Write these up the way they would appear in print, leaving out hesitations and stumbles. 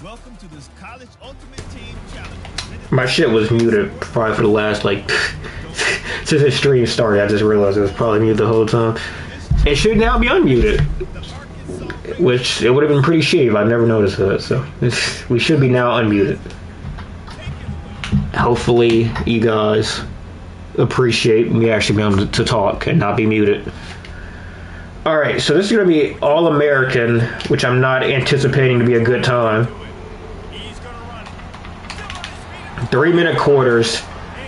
Welcome to this College Ultimate Team Challenge. My shit was muted probably for the last like since the stream started. I just realized it was probably muted the whole time. It should now be unmuted, which it would have been pretty shitty if I never noticed that. So we should be now unmuted. Hopefully, you guys appreciate me actually being able to talk and not be muted. All right, so this is going to be All American, which I'm not anticipating to be a good time. 3-minute quarters.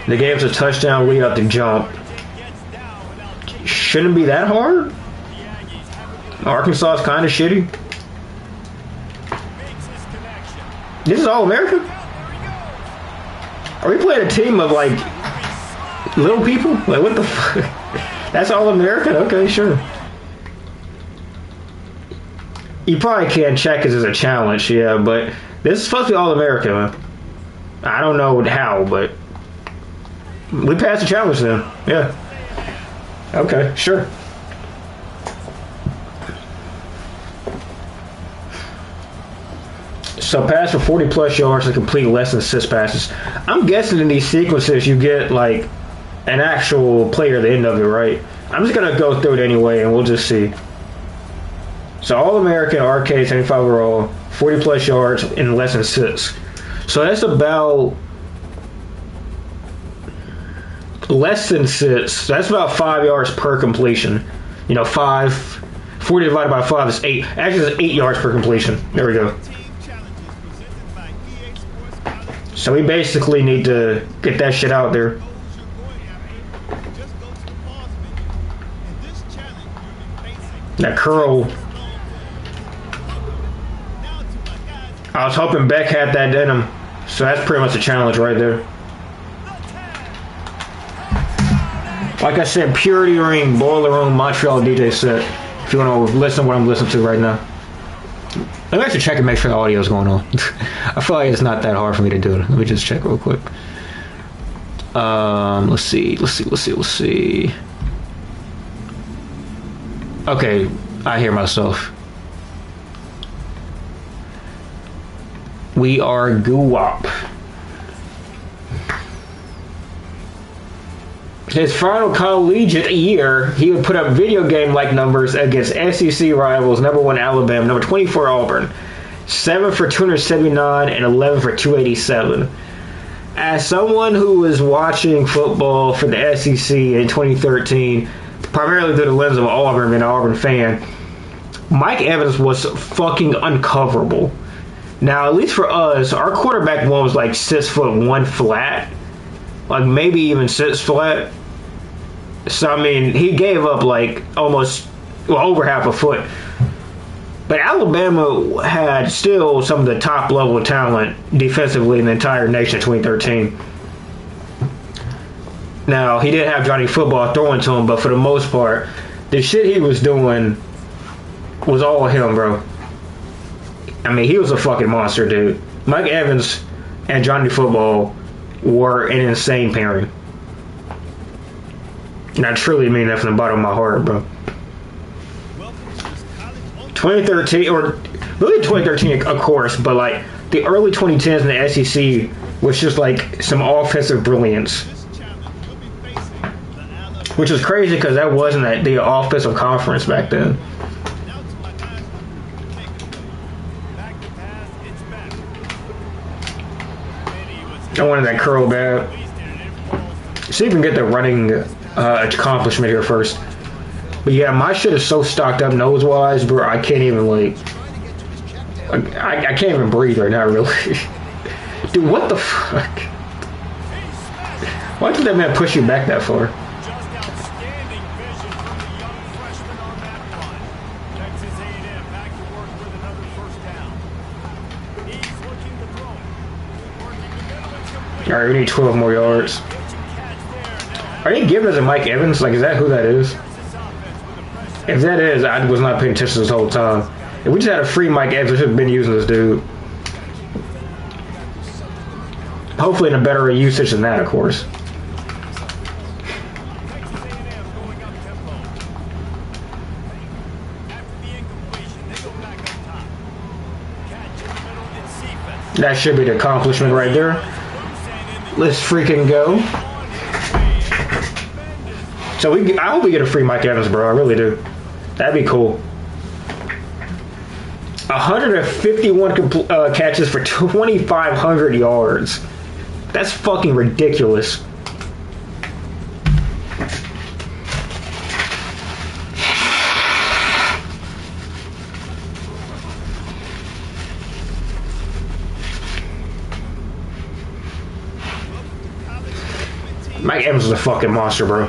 The game's a touchdown lead up to jump. Shouldn't be that hard. Arkansas is kind of shitty. This is All American? Are we playing a team of like little people? Like what the fuck? That's All American? Okay, sure. You probably can't check because it's a challenge, yeah, but this is supposed to be All American, man. I don't know how, but we passed the challenge then. Yeah. Okay, sure. So pass for 40 plus yards and complete less than 6 passes. I'm guessing in these sequences you get like an actual player at the end of it, right? I'm just gonna go through it anyway and we'll just see. So All American, RK, 75 overall, 40 plus yards in less than 6. So that's about less than 6. That's about 5 yards per completion. You know, 40 divided by 5 is 8. Actually, it's 8 yards per completion. There we go. So we basically need to get that shit out there. That curl. I was hoping Beck had that in him. So that's pretty much a challenge right there. Like I said, Purity Ring, Boiler Room, Montreal DJ set. If you want to listen to what I'm listening to right now. Let me actually check and make sure the audio is going on. I feel like it's not that hard for me to do it. Let me just check real quick. Let's see. Okay, I hear myself. We are Guwop. His final collegiate year, he would put up video game-like numbers against SEC rivals, number 1 Alabama, number 24 Auburn, 7 for 279 and 11 for 287. As someone who was watching football for the SEC in 2013, primarily through the lens of Auburn, being an Auburn fan, Mike Evans was fucking uncoverable. Now, at least for us, our quarterback one was like 6'1" flat, like maybe even 6 flat. So I mean, he gave up like almost over half a foot. But Alabama had still some of the top level talent defensively in the entire nation in 2013. Now, he did have Johnny Football throwing to him, but for the most part, the shit he was doing was all him, bro. I mean, he was a fucking monster, dude. Mike Evans and Johnny Football were an insane pairing. And I truly mean that from the bottom of my heart, bro. 2013, or really 2013, of course, but like the early 2010s in the SEC was just like some offensive brilliance. Which is crazy because that wasn't the offensive conference back then. I wanted that curl bad. See if we can get the running accomplishment here first. But yeah, my shit is so stocked up nose-wise, bro, I can't even, like... I can't even breathe right now, really. Dude, what the fuck? Why did that man push you back that far? Alright, we need 12 more yards. Are they giving us a Mike Evans? Like, is that who that is? If that is, I was not paying attention this whole time. If we just had a free Mike Evans, we should have been using this dude. Hopefully in a better usage than that, of course. That should be the accomplishment right there. Let's freaking go. So I hope we get a free Mike Evans, bro. I really do. That'd be cool. 151 catches for 2,500 yards. That's fucking ridiculous. Mike Evans is a fucking monster, bro.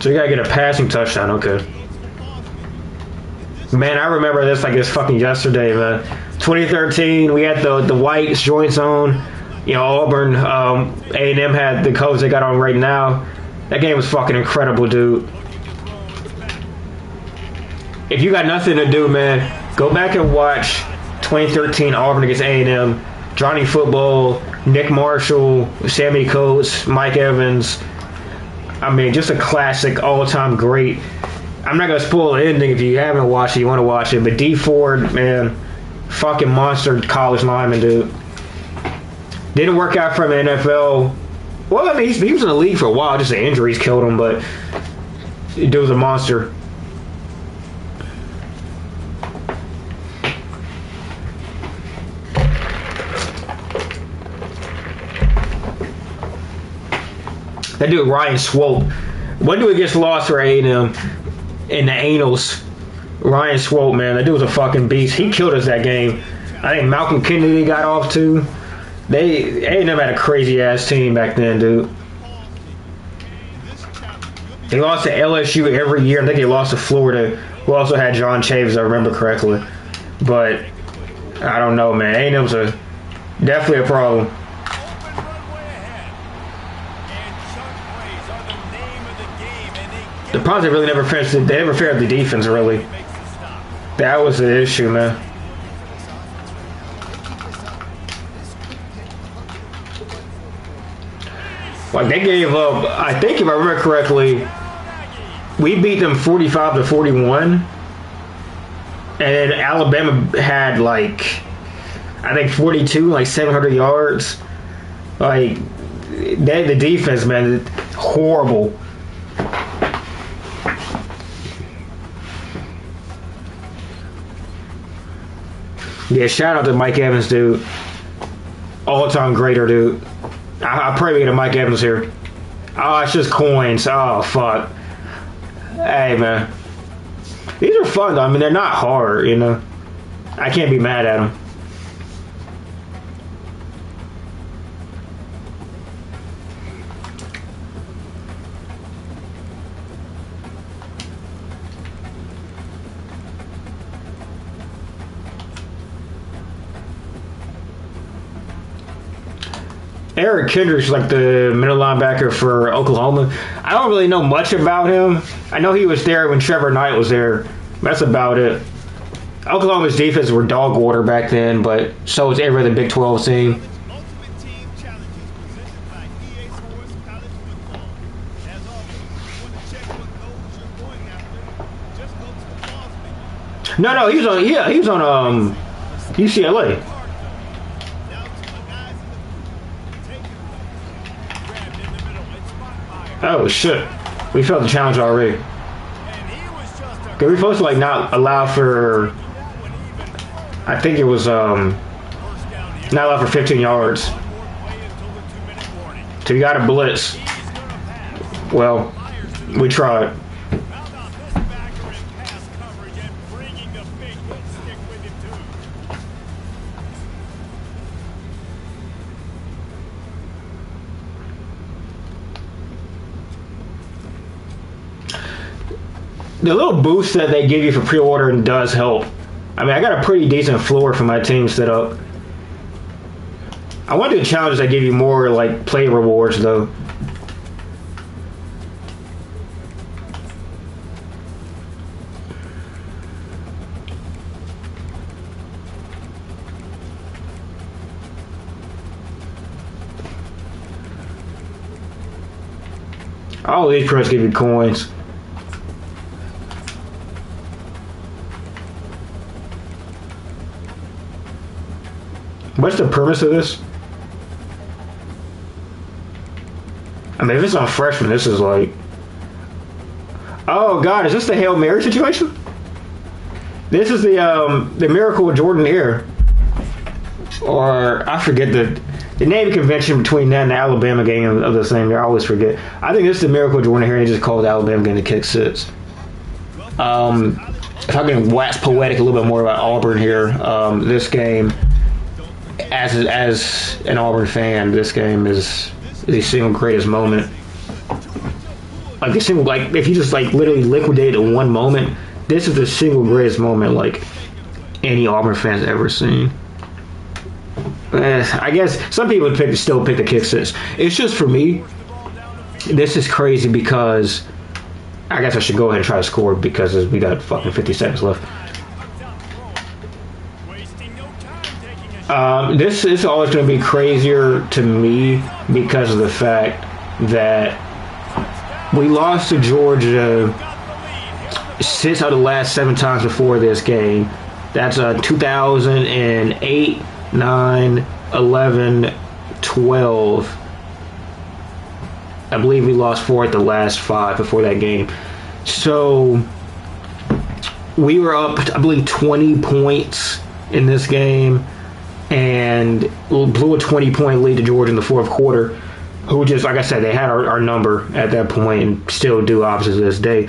So you gotta get a passing touchdown, okay. Man, I remember this like it's fucking yesterday, man. 2013, we had the Whites joint zone. You know, Auburn, A&M had the coach they got on right now. That game was fucking incredible, dude. If you got nothing to do, man, go back and watch 2013 Auburn against A&M. Johnny Football, Nick Marshall, Sammy Coates, Mike Evans. I mean, just a classic, all-time great. I'm not going to spoil the ending if you haven't watched it, you want to watch it. But D Ford, man, fucking monster college lineman, dude. Didn't work out for him in the NFL. Well, I mean, he was in the league for a while. Just the injuries killed him, but dude was a monster. That dude Ryan Swope. When do it gets lost for A&M in the anals? Ryan Swope, man, that dude was a fucking beast. He killed us that game. I think Malcolm Kennedy got off too. A&M had a crazy ass team back then, dude. They lost to LSU every year. I think they lost to Florida, who also had John Chavis, if I remember correctly. But I don't know, man. A&M was definitely a problem. The Ponce really never finished it. They never figured the defense, really. That was the issue, man. Like, they gave up, I think if I remember correctly, we beat them 45-41. And then Alabama had, like, I think 42, like 700 yards. Like, the defense, man, horrible. Yeah, shout out to Mike Evans, dude. All-time greater, dude. I pray we get a Mike Evans here. Oh, it's just coins. Oh, fuck. Hey, man. These are fun, though. I mean, they're not hard, you know. I can't be mad at them. Eric Kendricks, like the middle linebacker for Oklahoma. I don't really know much about him. I know he was there when Trevor Knight was there. That's about it. Oklahoma's defense were dog water back then, but so was every other Big 12 team. No, he was on UCLA. Oh shit! We failed the challenge already. Okay, we're supposed to like not allow for. I think it was not allow for 15 yards. So you got a blitz. Well, we tried. The little boost that they give you for pre-ordering does help. I mean, I got a pretty decent floor for my team set up. I want to do challenges that give you more, like, play rewards, though. All these pretty much give you coins. What's the premise of this? I mean, if it's on freshman, this is like... Oh, God, is this the Hail Mary situation? This is the Miracle with Jordan here. Or, I forget the naming convention between that and the Alabama game of the same year. I always forget. I think this is the Miracle with Jordan here, and they just called the Alabama game the kick six. If I can wax poetic a little bit more about Auburn here, this game, as an Auburn fan, this game is the single greatest moment. Like the single, like if you just like literally liquidate it in one moment, this is the single greatest moment like any Auburn fans ever seen. I guess some people would still pick the kick six. It's just for me, this is crazy because I guess I should go ahead and try to score because we got fucking 50 seconds left. This is always going to be crazier to me because of the fact that we lost to Georgia 6 out of the last 7 times before this game. That's 2008, 9, 11, 12. I believe we lost 4 at the last 5 before that game. So we were up, I believe, 20 points in this game and blew a 20-point lead to Georgia in the fourth quarter, who just, like I said, they had our number at that point and still do, obviously, to this day.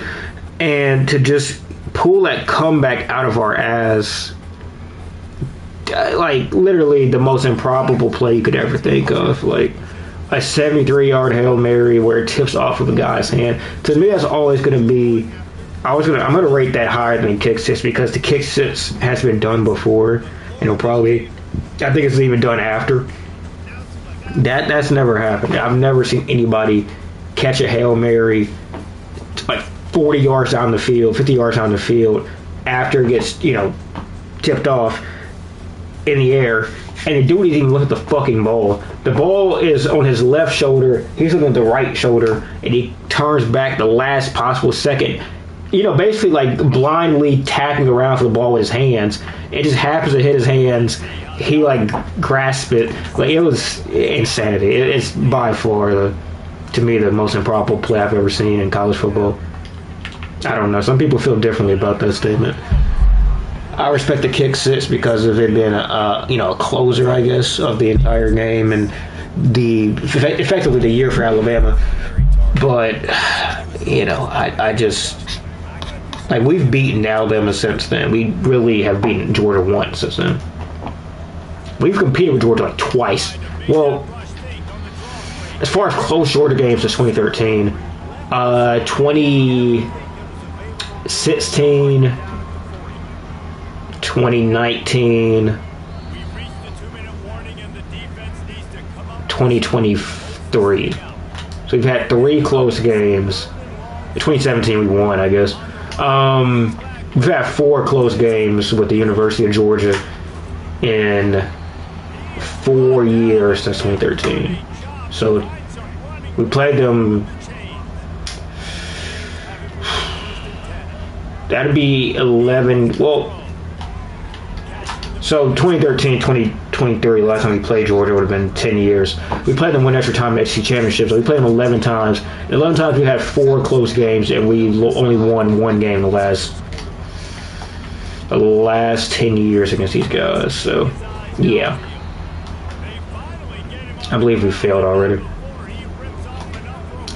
And to just pull that comeback out of our ass, like, literally the most improbable play you could ever think of. Like, a 73-yard Hail Mary where it tips off of the guy's hand. To me, that's always going to be... I'm going to rate that higher than kick six because the kick six has been done before. And it'll probably... I think it's even done after. That's never happened. I've never seen anybody catch a Hail Mary like 40 yards down the field, 50 yards down the field after it gets, tipped off in the air. And the dude didn't even look at the fucking ball. The ball is on his left shoulder. He's looking at the right shoulder. And he turns back the last possible second. Basically like blindly tapping around for the ball with his hands. It just happens to hit his hands. He like grasped it. Like it was insanity. It's by far to me the most improbable play I've ever seen in college football. I don't know. Some people feel differently about that statement. I respect the kick six because of it being a closer, I guess, of the entire game and effectively the year for Alabama. But I just like we've beaten Alabama since then. We really have beaten Georgia once since then. We've competed with Georgia like twice. Well, as far as close Georgia games since 2013, 2016, 2019, 2023. So we've had 3 close games. In 2017 we won, I guess. We've had 4 close games with the University of Georgia in 4 years since 2013. So we played them. That'd be 11. Well, so 2013, 2023, last time we played Georgia would have been 10 years. We played them one extra time in SEC Championship, so we played them 11 times. And 11 times we had 4 close games, and we only won 1 game the last 10 years against these guys. So, yeah. I believe we failed already.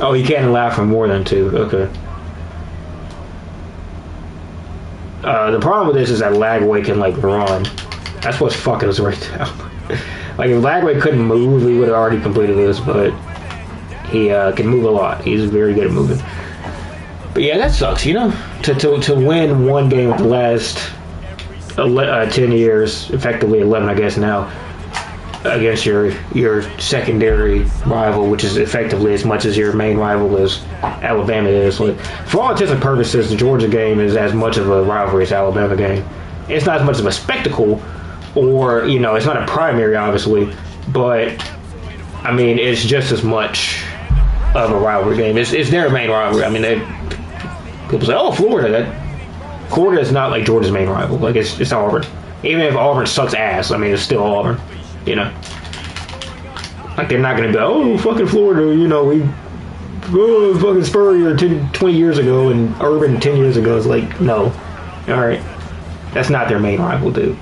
Oh, you can't allow for more than 2. Okay. The problem with this is that Lagway can, run. That's what's fucking us right now. If Lagway couldn't move, we would have already completed this, but he can move a lot. He's very good at moving. But yeah, that sucks, To win 1 game with the last 10 years, effectively 11, I guess, now, against your secondary rival, which is effectively as much as your main rival as Alabama is. For all intents and purposes, the Georgia game is as much of a rivalry as the Alabama game. It's not as much of a spectacle, or it's not a primary, obviously, but I mean it's just as much of a rivalry game. It's their main rivalry. I mean, people say, "Oh, Florida." Florida is not like Georgia's main rival. It's Auburn. Even if Auburn sucks ass, I mean, it's still Auburn. You know, like they're not gonna be, oh, fucking Florida, you know, fucking Spurrier 20 years ago and Urban 10 years ago. It's like, no. All right. That's not their main rival, dude.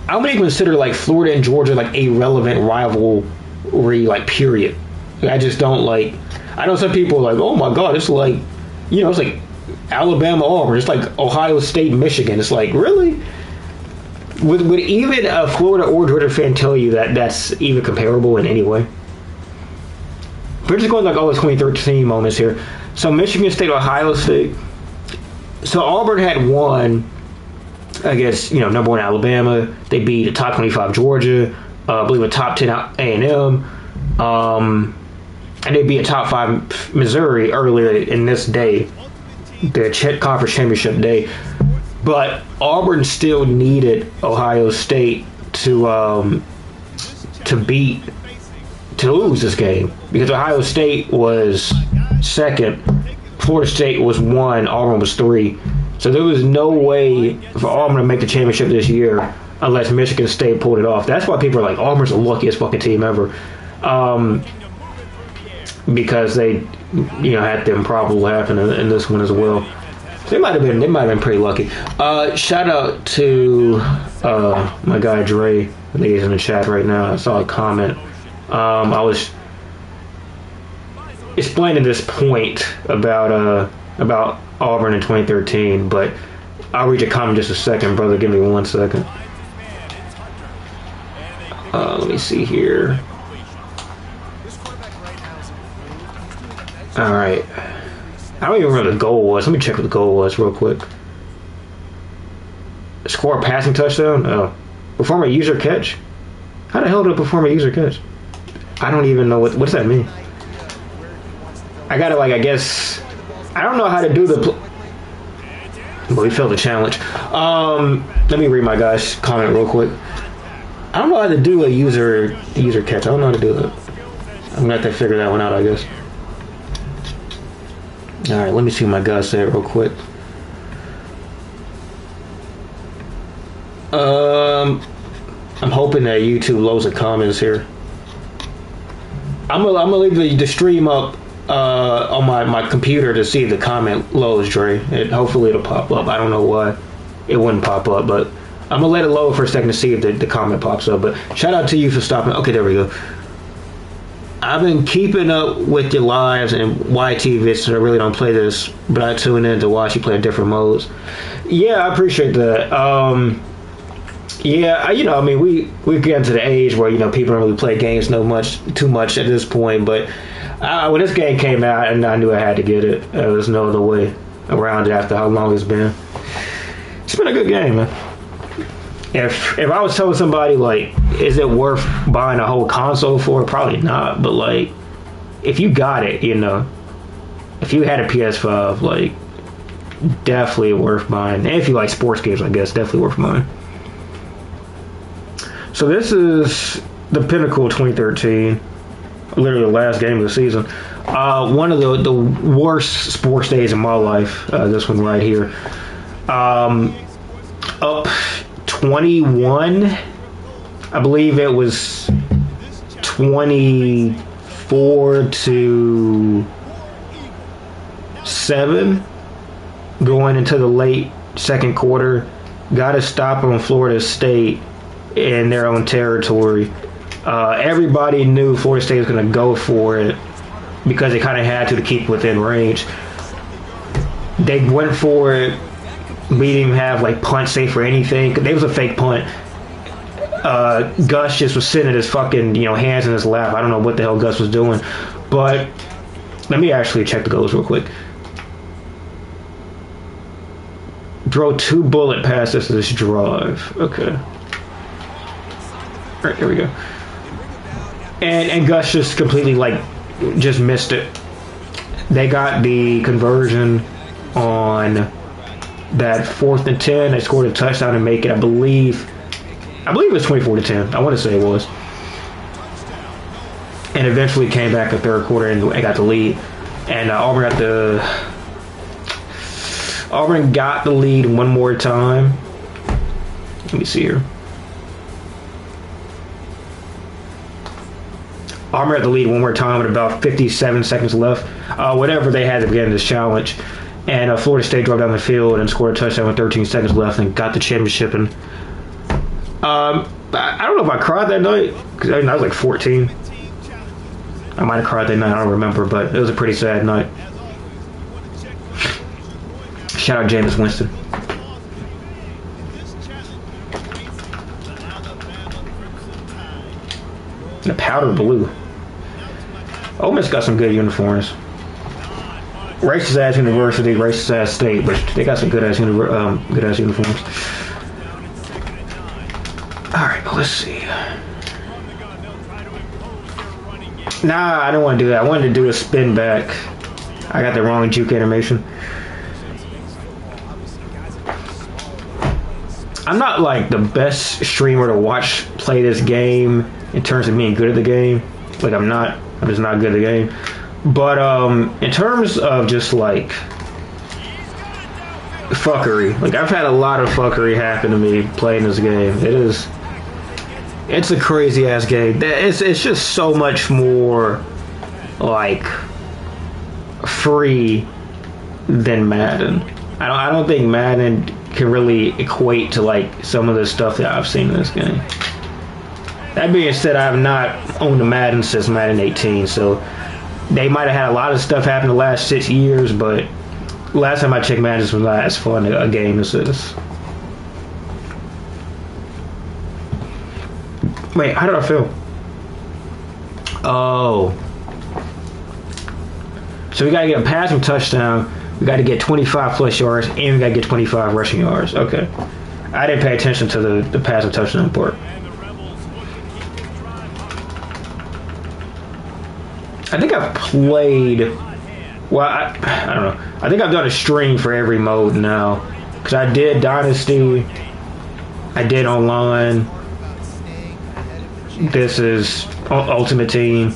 I wouldn't even consider like Florida and Georgia like a relevant rivalry, like period. I just don't like. I know some people are like, oh my god, it's like, you know, it's like Alabama, Auburn. It's like Ohio State, Michigan. It's like, really? Would even a Florida or Georgia fan tell you that that's even comparable in any way? We're just going like all the 2013 moments here. So Michigan State, Ohio State. So Auburn had won, I guess, you know, number 1 Alabama. They beat a top 25 Georgia, I believe a top 10 A&M, and they beat a top 5 Missouri earlier in this day, the conference championship day. But Auburn still needed Ohio State to lose this game because Ohio State was 2nd, Florida State was 1, Auburn was 3. So there was no way for Auburn to make the championship this year unless Michigan State pulled it off. That's why people are like, Auburn's the luckiest fucking team ever, because they, you know, had the improbable happen in this one as well. They might have been pretty lucky. Shout out to my guy Dre. I think he's in the chat right now. I saw a comment. I was explaining this point about Auburn in 2013, but I'll read your comment in just a second, brother. Give me 1 second. Let me see here. All right. I don't even remember what the goal was. Let me check what the goal was real quick. Score a passing touchdown? Oh. Perform a user catch? How the hell did I perform a user catch? I don't even know what does that mean? I gotta, like, I guess, I don't know how to do the well, we failed the challenge. Let me read my guy's comment real quick. I don't know how to do a user catch. I don't know how to do that. I'm gonna have to figure that one out, I guess. Alright, let me see what my guy said real quick. I'm hoping that YouTube loads the comments here. I'm gonna leave the stream up on my computer to see if the comment loads, Dre. Hopefully it'll pop up. I don't know why it wouldn't pop up, but I'm gonna let it load for a second to see if the comment pops up. But shout out to you for stopping. Okay, there we go. I've been keeping up with your lives and YT vids, so I really don't play this, but I tune in to watch you play different modes. Yeah, I appreciate that. Yeah, you know, I mean, we've gotten to the age where, you know, people don't really play games too much at this point, but when this game came out, and I knew I had to get it. There was no other way around it after how long it's been. It's been a good game, man. If I was telling somebody, like, is it worth buying a whole console for? Probably not, but, like, if you got it, you know, if you had a PS5, like, definitely worth buying. And if you like sports games, I guess, definitely worth buying. So this is the pinnacle of 2013, literally the last game of the season. One of the worst sports days of my life, this one right here. Up 21, I believe it was 24-7 going into the late second quarter. Got a stop on Florida State in their own territory. Everybody knew Florida State was going to go for it because they kind of had to keep within range. They went for it. We didn't even have like punt safe or anything. It was a fake punt. Gus just was sitting at his fucking, you know, hands in his lap. I don't know what the hell Gus was doing, but let me actually check the goals real quick. Throw 2 bullet passes to this drive. Okay. All right, there we go. And Gus just completely, like, just missed it. They got the conversion on that 4th and 10. They scored a touchdown to make it. I believe it was 24-10. I want to say it was. And eventually came back the third quarter and got the lead. And Auburn got the lead one more time. Let me see here. Auburn had the lead one more time with about 57 seconds left. Whatever they had to begin this challenge. And Florida State drove down the field and scored a touchdown with 13 seconds left and got the championship. And I don't know if I cried that night, because I was like 14. I might have cried that night, I don't remember, but it was a pretty sad night. Shout out Jameis Winston. The powder blue. Ole Miss got some good uniforms. Racist ass university, racist ass state, but they got some good ass uniforms. All right, let's see. Nah, I don't want to do that. I wanted to do a spin back. I got the wrong juke animation. I'm not like the best streamer to watch play this game in terms of being good at the game. Like I'm just not good at the game. But in terms of just like fuckery, like I've had a lot of fuckery happen to me playing this game. It's a crazy ass game. It's just so much more like free than Madden. I don't think Madden can really equate to like some of the stuff that I've seen in this game. That being said, I have not owned a Madden since Madden 18, so they might have had a lot of stuff happen the last 6 years, but last time I checked, Madden was not as fun a game as this. Wait, how did I feel? Oh. So we gotta get a passing touchdown, we gotta get 25 plus yards, and we gotta get 25 rushing yards. Okay. I didn't pay attention to the passing touchdown part. I think I've played, well, I don't know. I think I've done a stream for every mode now. Because I did Dynasty, I did Online, this is Ultimate Team.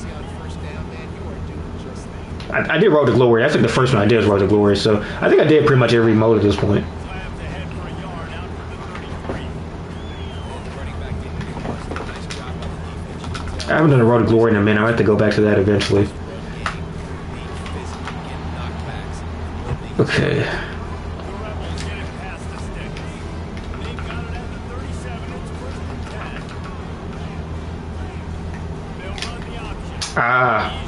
I did Road to Glory. That's like the first one I did was Road to Glory. So I think I did pretty much every mode at this point. I haven't done a Road to Glory in a minute. I have to go back to that eventually. Okay. Ah.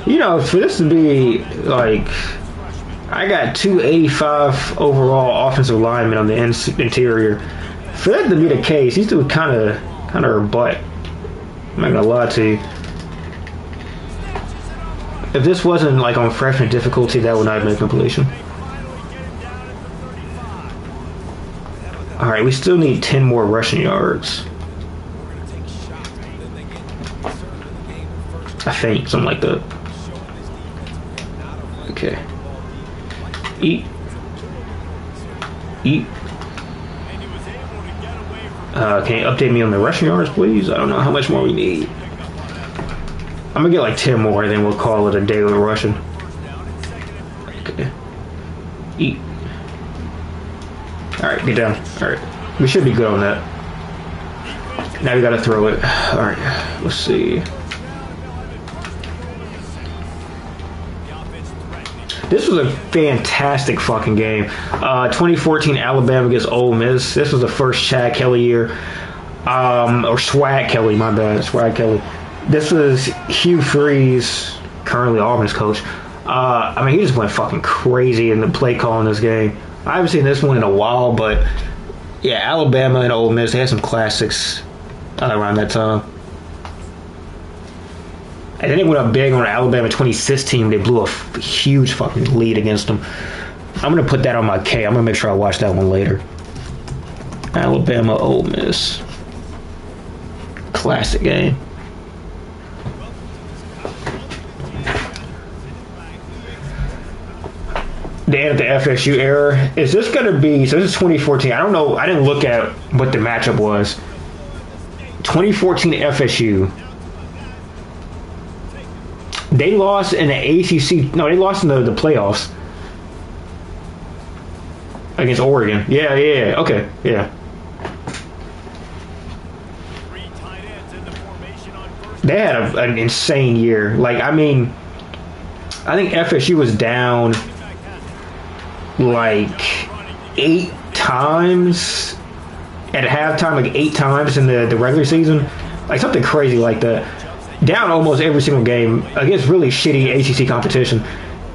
You know, for this to be like, I got 285 overall offensive linemen on the interior. For that to be the case, these two kind of are butt. I'm not gonna lie to you. If this wasn't like on freshman difficulty, that would not have been completion. All right, we still need 10 more rushing yards. I think something like that. Okay. Eat. Can you update me on the rushing yards, please? I don't know how much more we need. I'm gonna get like 10 more, then we'll call it a day with rushing. Okay. Eat. Alright, get down. Alright. We should be good on that. Now we gotta throw it. Alright, let's see. This was a fantastic fucking game. 2014 Alabama against Ole Miss. This was the first Chad Kelly year. Or Swag Kelly, my bad. Swag Kelly. This was Hugh Freeze, currently Auburn's coach. I mean, he just went fucking crazy in the play call in this game. I haven't seen this one in a while, but yeah, Alabama and Ole Miss, they had some classics around that time. And then they went up big on Alabama 2016. They blew a huge fucking lead against them. I'm going to put that on my K. I'm going to make sure I watch that one later. Alabama, Ole Miss. Classic game. The end of the FSU era. Is this going to be... So this is 2014. I don't know. I didn't look at what the matchup was. 2014 FSU. They lost in the ACC. No, they lost in the playoffs against Oregon. Yeah. Okay. Yeah. They had an insane year. Like, I mean, I think FSU was down like 8 times at halftime, like 8 times in the regular season. Like something crazy like that. Down almost every single game against really shitty ACC competition.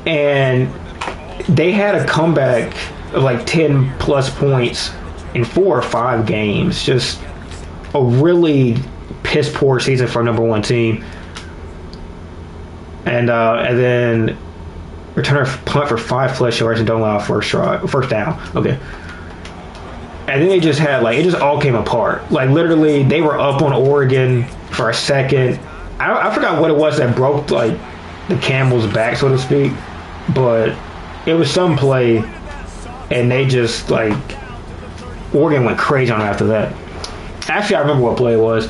And they had a comeback of like 10 plus points in 4 or 5 games. Just a really piss poor season for a #1 team. And then return a punt for 5+ yards and don't allow first down. Okay. And then they just had it just all came apart. Like literally, they were up on Oregon for a second. I forgot what it was that broke the camel's back, so to speak. But it was some play, and they just Oregon went crazy on them after that. Actually, I remember what play it was.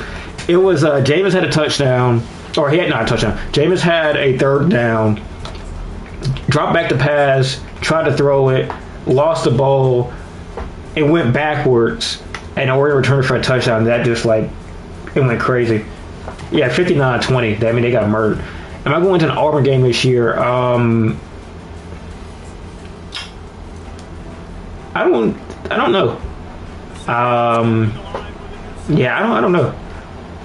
It was Jameis had a touchdown, or he had not a touchdown. Jameis had a 3rd down, dropped back to pass, tried to throw it, lost the ball, it went backwards, and Oregon returned for a touchdown. That just it went crazy. Yeah, 59-20. I mean, they got murdered. Am I going to an Auburn game this year? I don't know. Yeah, I don't know.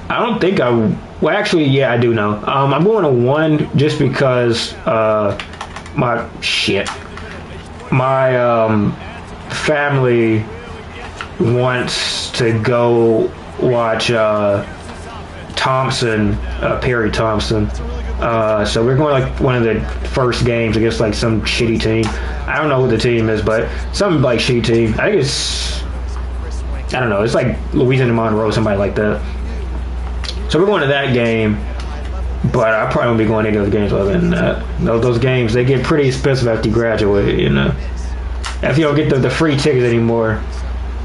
I don't think I. Well, actually, yeah, I do know. I'm going to 1 just because my family wants to go watch Perry Thompson. So we're going one of the first games against some shitty team. I don't know what the team is, but some shitty team. I think it's, I don't know. It's like Louisiana Monroe, somebody like that. So we're going to that game, but I probably won't be going to any other games other than that. Those games, they get pretty expensive after you graduate, If you don't get the free tickets anymore,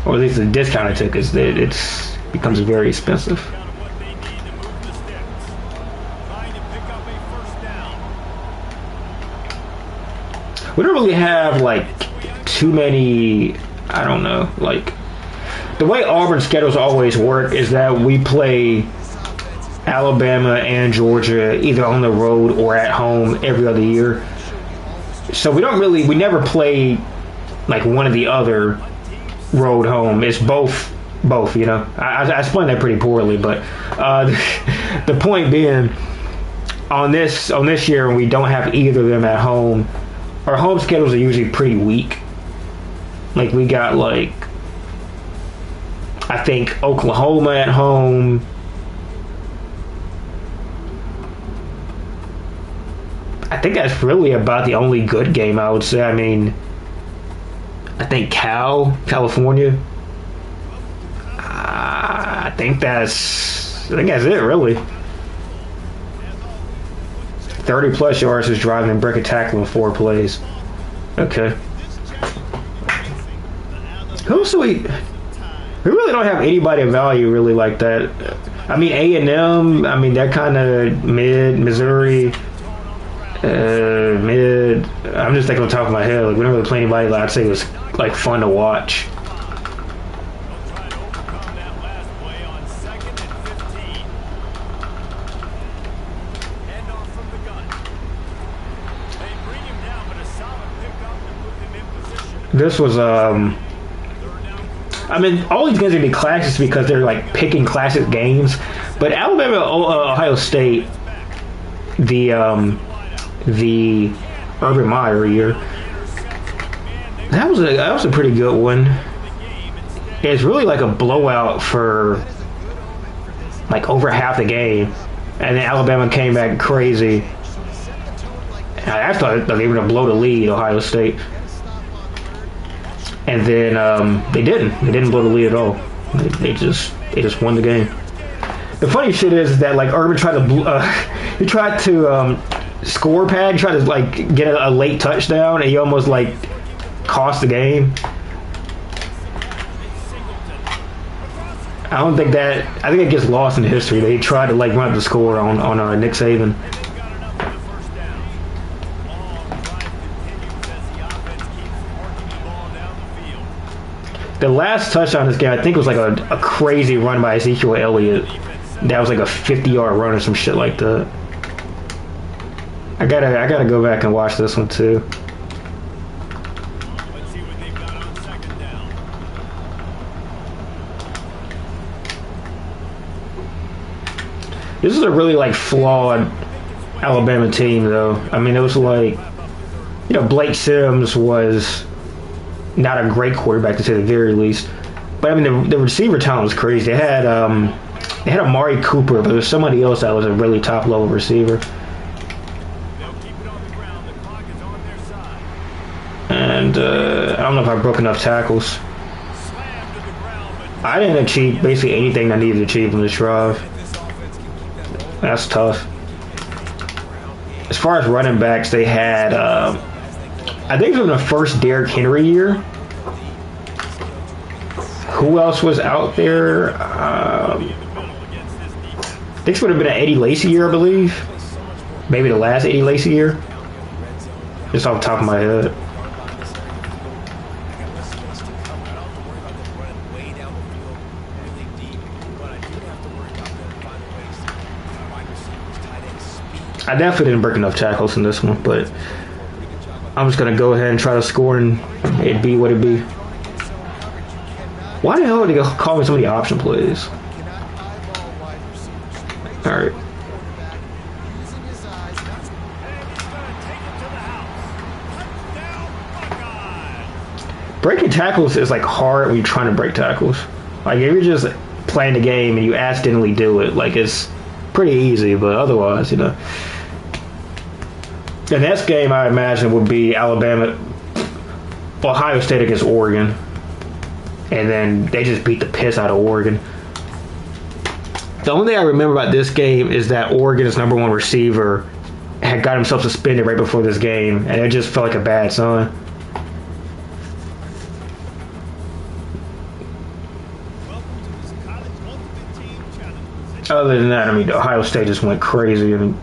or at least the discounted tickets, it becomes very expensive. We don't really have too many, I don't know, the way Auburn's schedules always work is that we play Alabama and Georgia either on the road or at home every other year. So we never play one of the other road home. It's both. I explained that pretty poorly, but the point being, on this year when we don't have either of them at home, our home schedules are usually pretty weak. We got I think Oklahoma at home. I think that's really about the only good game, I would say. I mean, I think California. I think that's it, really. 30+ yards is driving and break a tackle in 4 plays. Okay. Who else do we really don't have anybody of value really like that. I mean, A&M, I mean, they're kind of mid. Missouri, mid. I'm just thinking on top of my head. We don't really play anybody that I'd say was fun to watch. This was I mean, all these games are going to be classics because they're picking classic games. But Alabama, Ohio State, the Urban Meyer year, that was a pretty good one. It's really a blowout for over half the game, and then Alabama came back crazy. I thought they were going to blow the lead, Ohio State. And then they didn't blow the lead at all. They just won the game. The funny shit is that Urban tried to score pad, tried to get a late touchdown, and he almost cost the game. I think it gets lost in history. They tried to run up the score on Nick Saban. The last touchdown in this game, I think, was like a crazy run by Ezekiel Elliott. That was like a 50-yard run or some shit like that. I gotta go back and watch this one too. Let's see what they've got on second down. This is a really like flawed Alabama team, though. I mean, it was like, you know, Blake Sims was not a great quarterback to say the very least, but I mean the receiver talent was crazy. They had Amari Cooper, but there was somebody else that was a really top level receiver. They'll keep it on the ground. The clock is on their side. And I don't know if I broke enough tackles. Slammed to the ground, but I didn't achieve basically anything I needed to achieve in this drive. That's tough. As far as running backs, they had, I think it was in the first Derrick Henry year. Who else was out there? I think this would have been an Eddie Lacy year, I believe. Maybe the last Eddie Lacy year. Just off the top of my head. I definitely didn't break enough tackles in this one, but I'm just going to go ahead and try to score, and it be what it be. Why the hell did they call me so many option plays? All right. Breaking tackles is like hard when you're trying to break tackles. Like if you're just playing the game and you accidentally do it, like it's pretty easy, but otherwise, you know. The next game I imagine would be Ohio State against Oregon. And then they just beat the piss out of Oregon. The only thing I remember about this game is that Oregon's #1 receiver had got himself suspended right before this game, and it just felt like a bad sign. welcome to this college ultimate team challenge. Other than that, I mean, Ohio State just went crazy. I mean,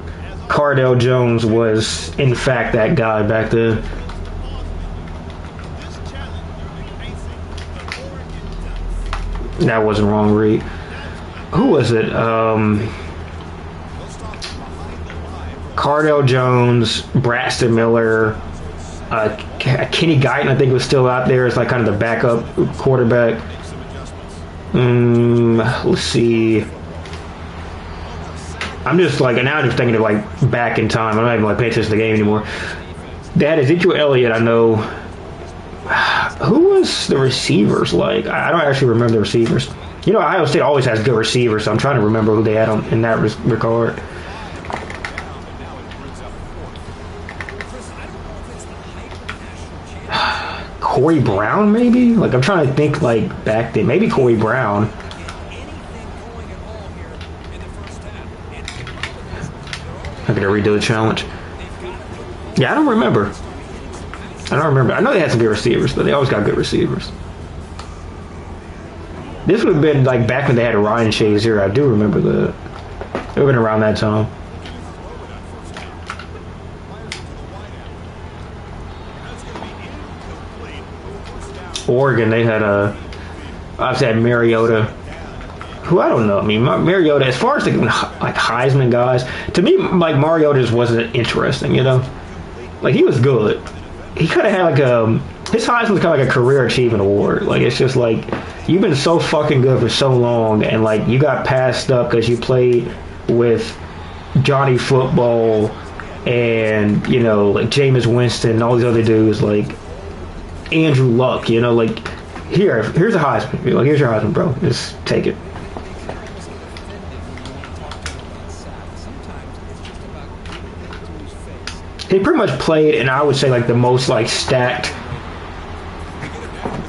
Cardell Jones was, in fact, that guy back then. This challenge you'll be facing the Oregon Ducks. That wasn't wrong read. Who was it? Cardell Jones, Braxton Miller, Kenny Guyton, I think, was still out there as like kind of the backup quarterback. Let's see. I'm just like, now I'm just thinking of like back in time. I'm not even like paying attention to the game anymore. They had Ezekiel Elliott, I know. Who was the receivers like? I don't actually remember the receivers. You know, Ohio State always has good receivers, so I'm trying to remember who they had in that regard. Corey Brown, maybe? Like, I'm trying to think, like, back then. Maybe Corey Brown. I'm going to redo the challenge. Yeah, I don't remember. I know they had some good receivers, but they always got good receivers. This would have been, like, back when they had Ryan Shazier. I do remember that. It would have been around that time. Oregon, they had obviously had Mariota, who I don't know. I mean, Mariota, as far as the like Heisman guys, to me, like Mariota just wasn't interesting. You know, like he was good. He could have had like his Heisman's kind of like a career achievement award. Like it's just like you've been so fucking good for so long, and like you got passed up because you played with Johnny Football and you know like Jameis Winston and all these other dudes like. Andrew Luck, you know, like here's a Heisman. Like here's your Heisman, bro. Just take it. He pretty much played, and I would say like the most like stacked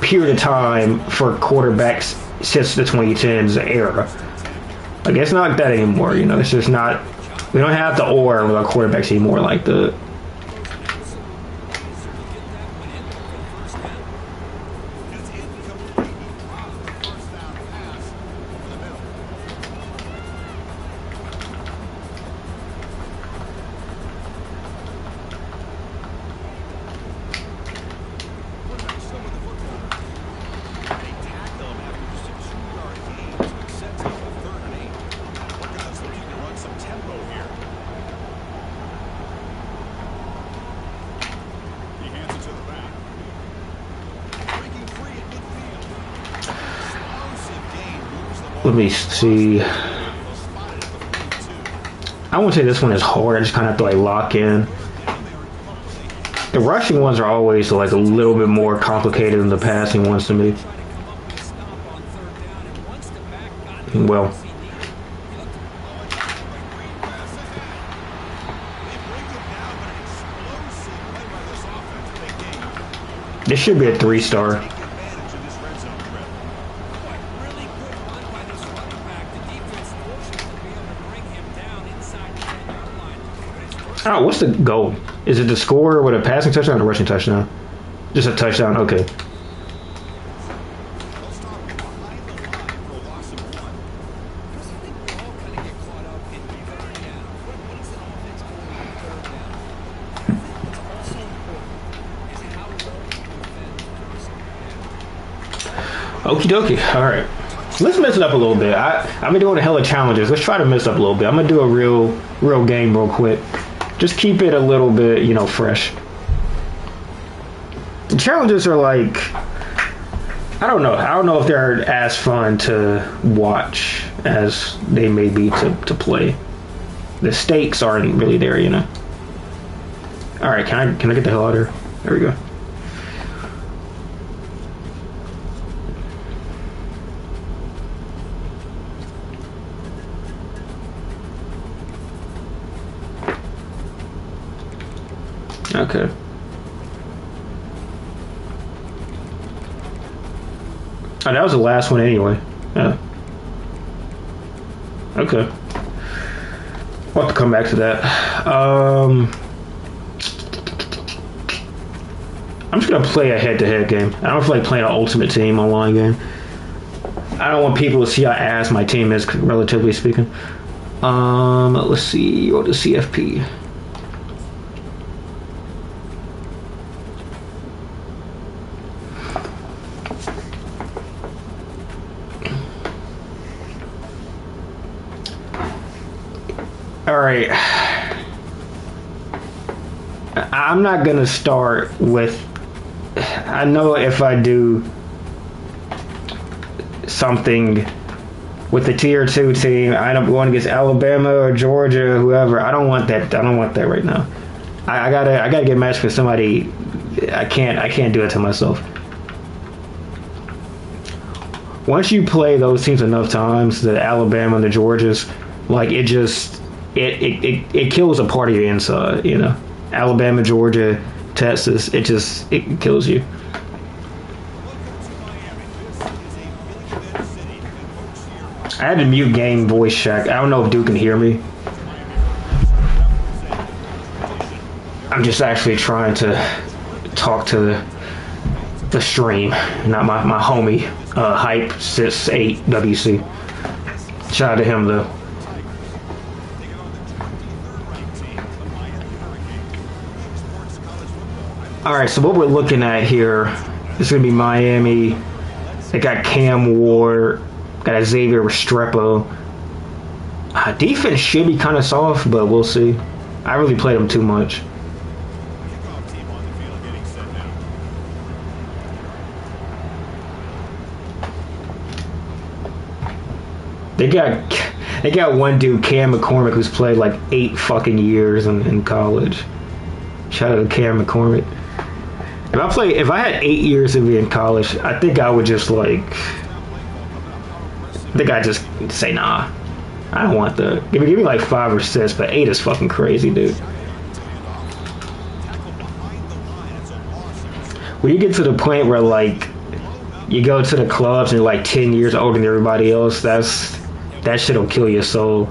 period of time for quarterbacks since the 2010s era. Like it's not like that anymore. You know, it's just not. We don't have the aura with our quarterbacks anymore. Like the. Let me see. I won't say this one is hard. I just kind of have to like lock in. The rushing ones are always like a little bit more complicated than the passing ones to me. Well, this should be a 3-star. Oh, what's the goal? Is it the score with a passing touchdown or a rushing touchdown? Just a touchdown, okay. Okie dokie. All right. Let's mess it up a little bit. I've been doing a hell of challenges. Let's try to mess up a little bit. I'm gonna do a real game real quick. Just keep it a little bit, you know, fresh. The challenges are like, I don't know. I don't know if they're as fun to watch as they may be to play. The stakes aren't really there, you know. All right, can I get the hell out of here? There we go. Okay. Oh, that was the last one anyway. Yeah. Okay. We'll have to come back to that. I'm just gonna play a head-to-head game. I don't feel like playing an Ultimate Team online game. I don't want people to see how ass my team is, relatively speaking. Let's see. What the CFP? All right. I'm not gonna start with. I know if I do something with the tier 2 team, I end up going against Alabama or Georgia, or whoever. I don't want that. I don't want that right now. I gotta get matched with somebody. I can't do it to myself. Once you play those teams enough times, the Alabama and the Georgias, like it kills a part of your inside, you know. Alabama, Georgia, Texas, it kills you. I had to mute game voice check. I don't know if Duke can hear me. I'm just actually trying to talk to the stream, not my homie, Hype 68 WC. Shout out to him though. All right, so what we're looking at here is going to be Miami. They got Cam Ward, got Xavier Restrepo. Defense should be kind of soft, but we'll see. I really played them too much. They got one dude, Cam McCormick, who's played like 8 fucking years in college. Shout out to Cam McCormick. If I had 8 years to be in college, I think I would just I'd just say nah. I don't want that. Give me like 5 or 6, but 8 is fucking crazy, dude. When you get to the point where like you go to the clubs and you're like 10 years older than everybody else, that shit'll kill your soul.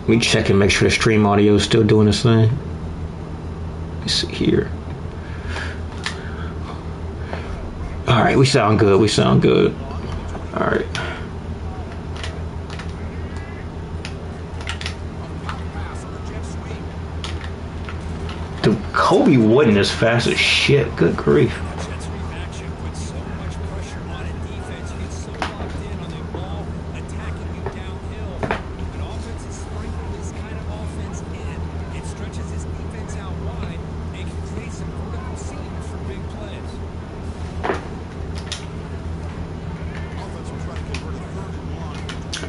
Let me check and make sure the stream audio is still doing its thing. Let's see here. All right, we sound good. We sound good. All right. Dude, Kobe Wooden is fast as shit. Good grief.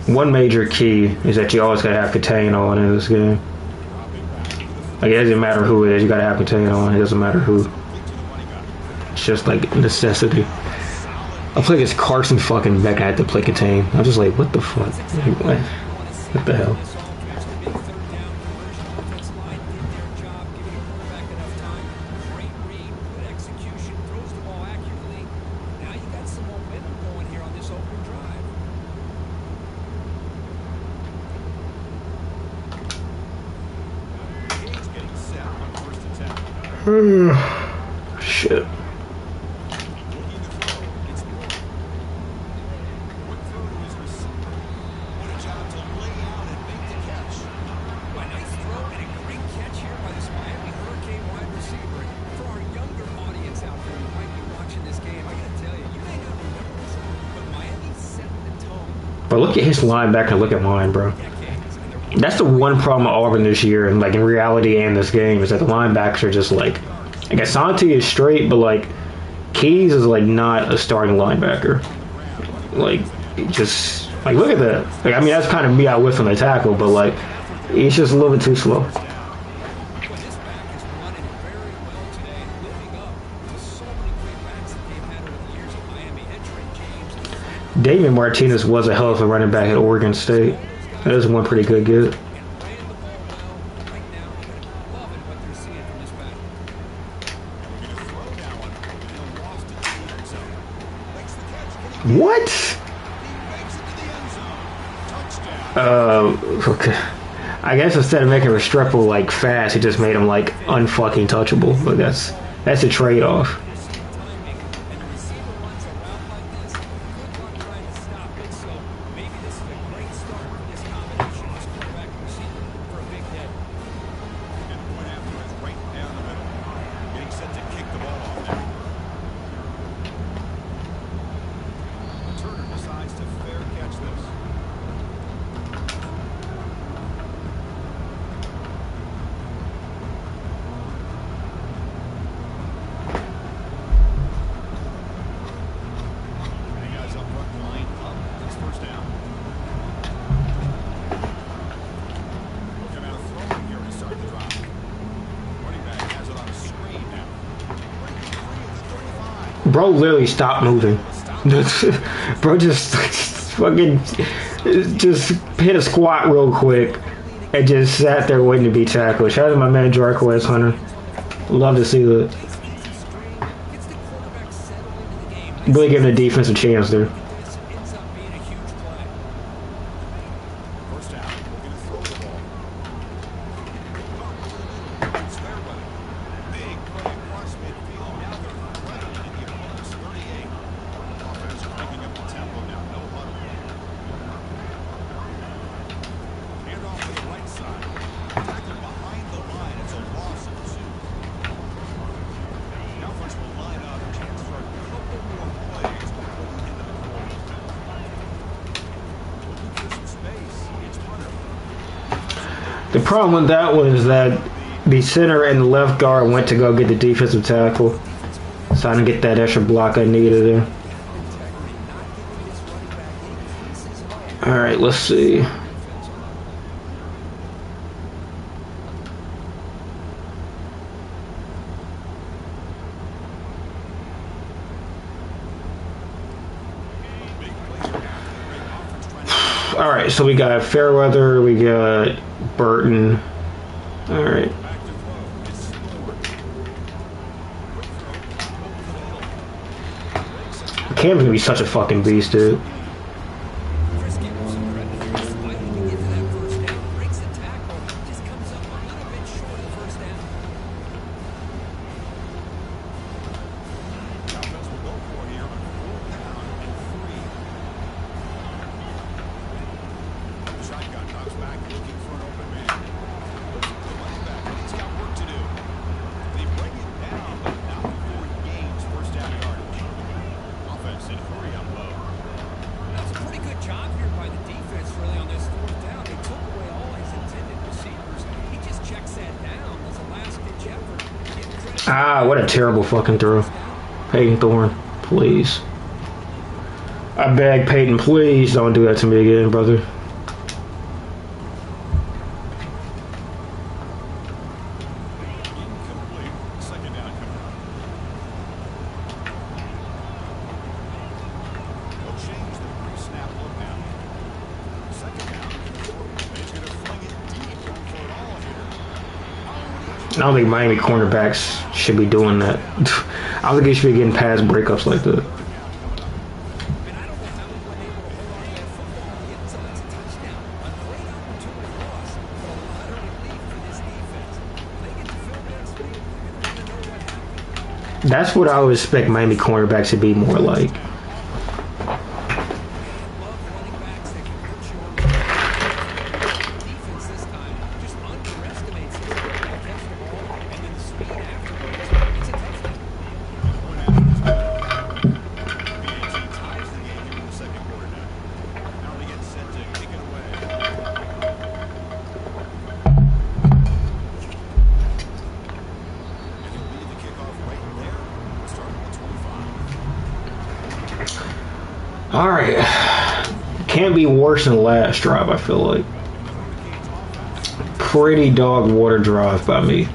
One major key is that you always gotta have contain on in this game. Like, it doesn't matter who it is, you gotta have contain on. It doesn't matter who. It's just like necessity. I play against Carson fucking Beck. I had to play contain. I'm just like, what the fuck? Like, what the hell? Shit. But look at his linebacker, look at mine, bro. That's the one problem with Auburn this year, and like in reality and this game, is that the linebackers are just like Asante is straight, but like Keys is like not a starting linebacker. Like, just like look at that. Like, I mean, that's kind of me out with on the tackle, but like he's just a little bit too slow. David Martinez was a hell of a running back at Oregon State. That is one pretty good get. What? Okay. I guess instead of making Restrepo like fast, he just made him like unfucking touchable. But that's a trade-off. Bro literally stopped moving. Bro just fucking just hit a squat real quick and just sat there waiting to be tackled. Shout out to my man Jarquez Hunter. Love to see that. Really giving the defense a chance there. The problem with that was that the center and the left guard went to go get the defensive tackle, so I didn't get that extra block I needed there. All right, let's see. All right, so we got Fairweather, we got Burton. All right. Cam's gonna be such a fucking beast, dude. Ah, what a terrible fucking throw. Hayden Thorne, please. I beg, Peyton, please don't do that to me again, brother. Incomplete. Second down coming up. They'll change the pre-snap look now. Second down. He's going to fling it deep, going for it all here. I don't think Miami cornerbacks should be doing that. I don't think they should be getting past breakups like that. That's what I would expect Miami cornerbacks to be more like. All right, can't be worse than the last drive. I feel like pretty dog water drive by me.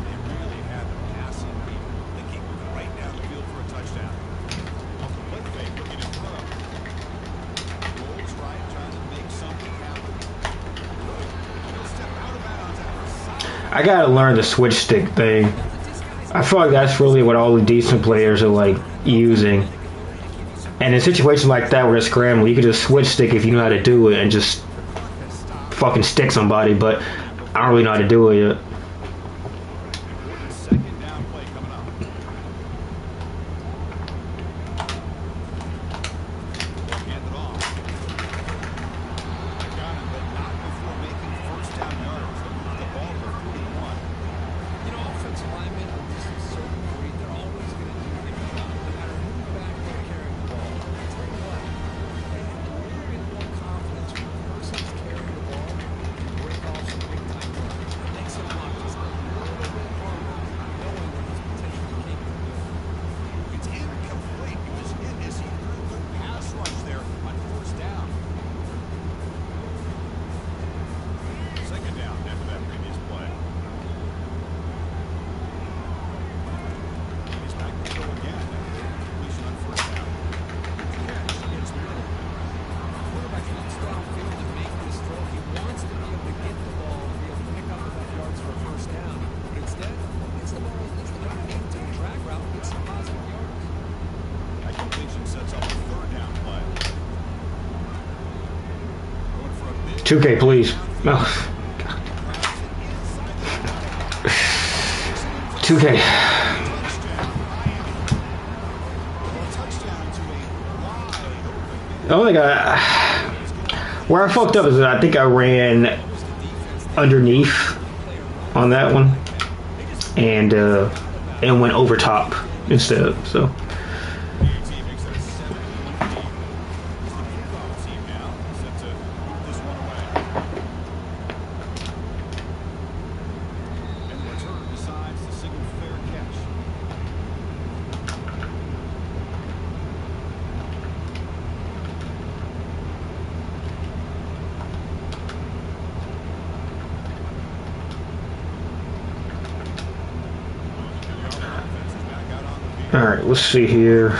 I gotta learn the switch stick thing. I feel like that's really what all the decent players are like using. And in situations like that where they're scrambling, you can just switch stick if you know how to do it and just fucking stick somebody, but I don't really know how to do it yet. Second down play coming up. Hand it off. Got it, but not before making first down yards. They'll move the ball to 41. You know, offensive linemen are just a certain breed. They're always going to do their job, no matter who's back there carrying the ball. I'll tell you what, they have a little bit more confidence when the person's carrying the ball to break off some big-time runs. It makes them look just a little bit harder, knowing what he's potentially capable of doing. It's incomplete. He was hit as he threw the pass rush there on first down. Second down after that previous play. He's back to go again. Completion on first down. Catch. It's middle. Quarterback wants downfield to make this throw. He wants to be able to get the ball and be able to pick up enough yards for a first down. But instead, he gets the ball, gets the right hand to the drag route, and gets some positive yards. That completion sets up a third down play. Going for a big 2K, please. No. 2K. I don't think where I fucked up is that I think I ran underneath on that one and went over top instead. So team makes that a 7-1 lead. It's the kickoff team now set to move this one away. And the return decides to signal fair catch. all right, let's see here.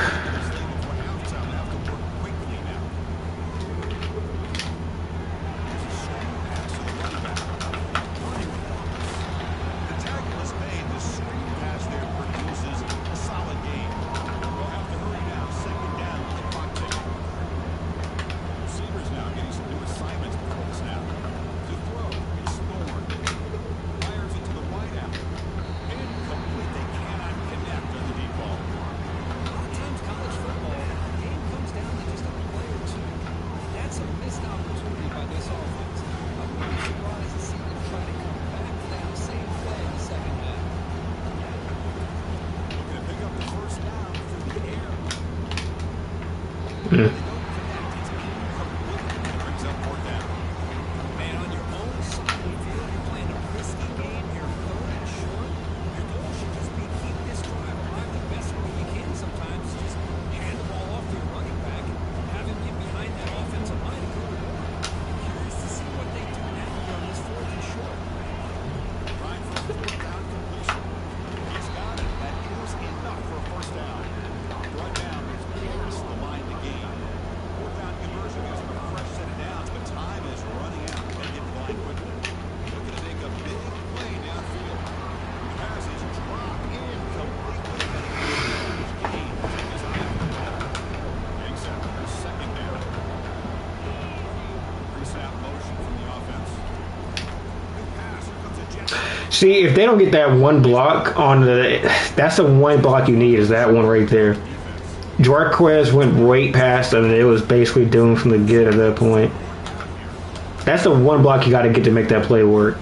See, if they don't get that one block on the, that's the one block you need is that one right there. Jarquez went right past them, and it was basically doomed from the get at that point. That's the one block you got to get to make that play work.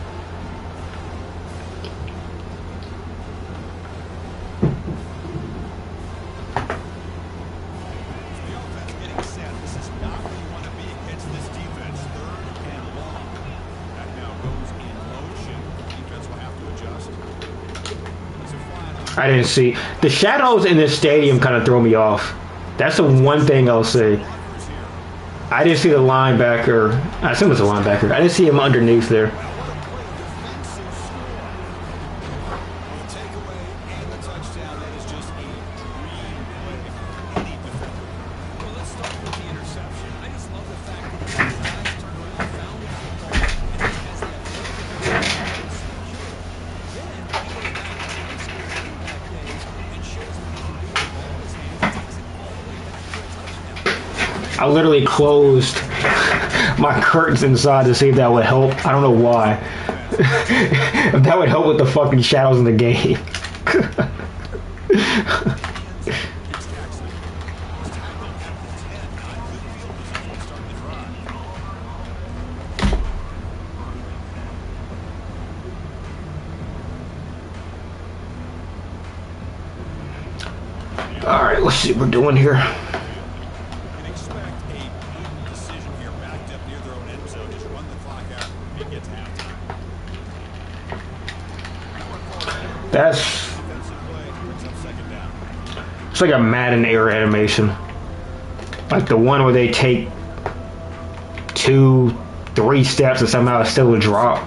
I didn't see the shadows in this stadium kind of throw me off. That's the one thing I'll say. I didn't see the linebacker. I assume it's a linebacker. I didn't see him underneath there. I literally closed my curtains inside to see if that would help. I don't know why. If that would help with the fucking shadows in the game. Alright, let's see what we're doing here. That's it's like a Madden era animation, like the one where they take 2-3 steps and somehow it's still a drop.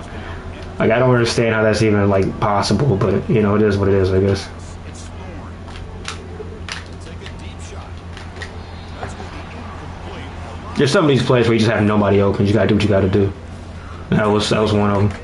Like I don't understand how that's even like possible, but you know it is what it is, I guess. There's some of these plays where you just have nobody open. You gotta do what you gotta do. That was one of them.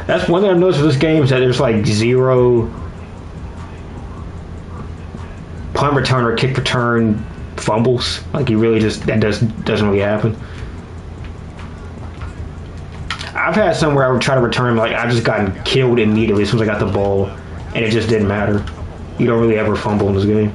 That's one thing I've noticed with this game is that there's like zero punt return or kick return fumbles. Like you really just doesn't really happen. I've had some where I would try to return like I've just gotten killed immediately as soon as I got the ball, and it just didn't matter. You don't really ever fumble in this game.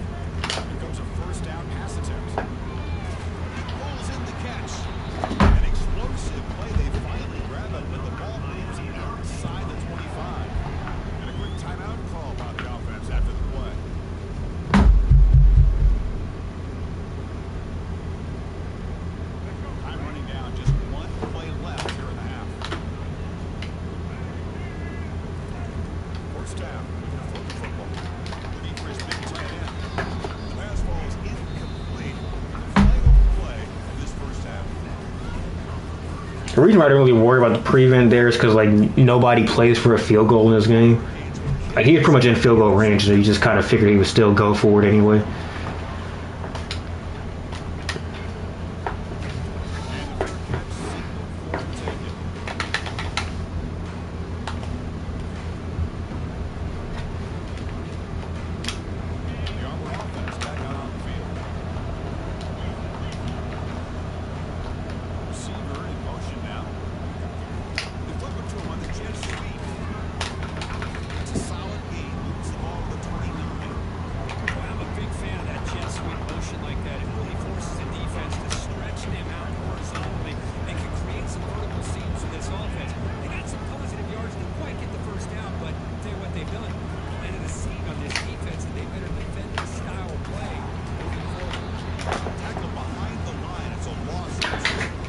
The reason why I don't really worry about the prevent there is because like nobody plays for a field goal in this game. Like he was pretty much in field goal range, so you just kind of figured he would still go for it anyway.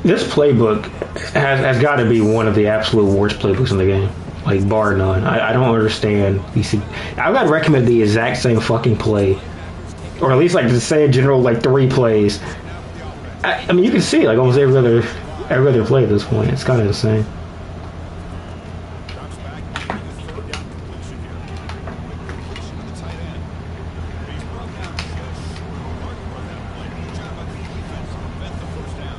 This playbook has got to be one of the absolute worst playbooks in the game, like bar none. I don't understand. I've got to recommend the exact same fucking play, or at least like to say in general like 3 plays. I mean you can see like almost every other every other play at this point. It's kind of insane. Drops back, making a third down completion here. Quick completion to the tight end. He's brought down just short of that play. Good job by the defense to prevent the first down.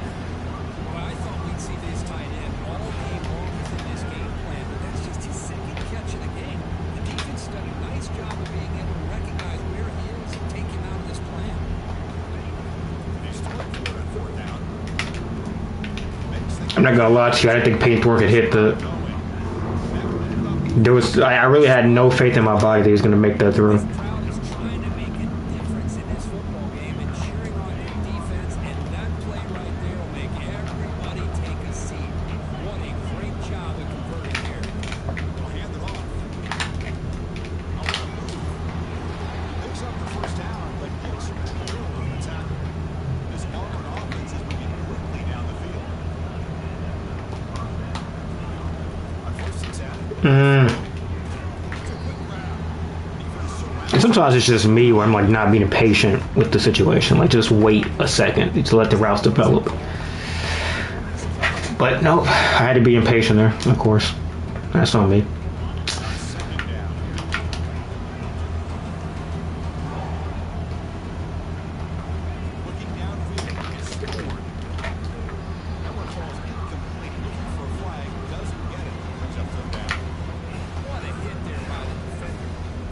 Well, I thought we'd see this tight end all game long within this game plan, but that's just his second catch of the game. The defense done a nice job of being able to recognize where he is and take him out of this plan. They still have fourth down. I'm not gonna lie to you. I didn't think Peyton Thorne could hit the. There was. I really had no faith in my body that he was gonna make that throw. This crowd is trying to make a difference in this football game and cheering on your defense, and that play right there will make everybody take a seat. What a great job of converting here. They'll hand it off. Picks up the first down, but gets through on the tackle. This Auburn offense is moving quickly down the field. On first and 10. Mm. And sometimes it's just me where I'm like not being patient with the situation. Like just wait a second to let the routes develop. But no, I had to be impatient there. Of course, that's on me. Second down. Looking downfield, it's Thorne. That one falls incomplete. Looking for a flag, doesn't get it. Brings up third down. What a hit there by the defender.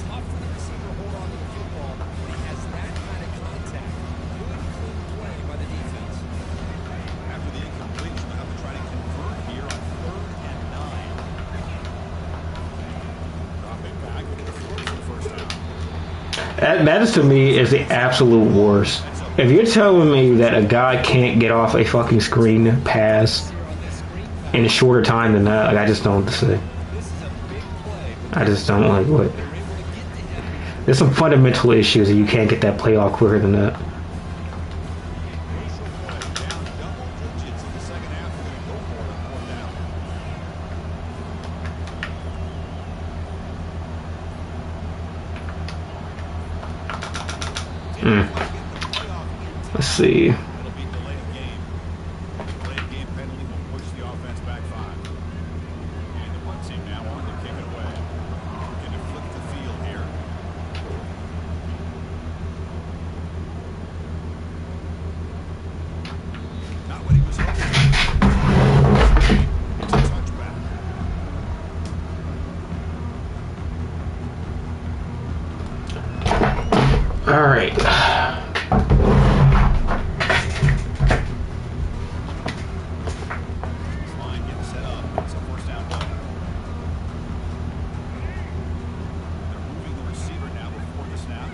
Tough for the receiver to hold on to the football when he has that kind of contact. Good, clean play by the defense. After the incompletion, they'll have to try to convert here on 3rd and 9. Drop it back, and it throws the first down. That is to me is the absolute worst. If you're telling me that a guy can't get off a fucking screen pass Here on this screen pass, in a shorter time than that, like I just don't know what to say. this is a big play, but I just don't like what. they're able to get to him. There's some fundamental issues that you can't get that play off quicker than that. Crucial play, down double digits in the second half. They're going to go for it on 4th down. Mm. Let's see. It'll be delay of game. Delay of game penalty will push the offense back 5. And the punt team now on to kick it away. Looking to flip the field here. Not what he was hoping for. It's a touchback. All right. This line getting set up. It's a first down play. They're moving the receiver now before the snap.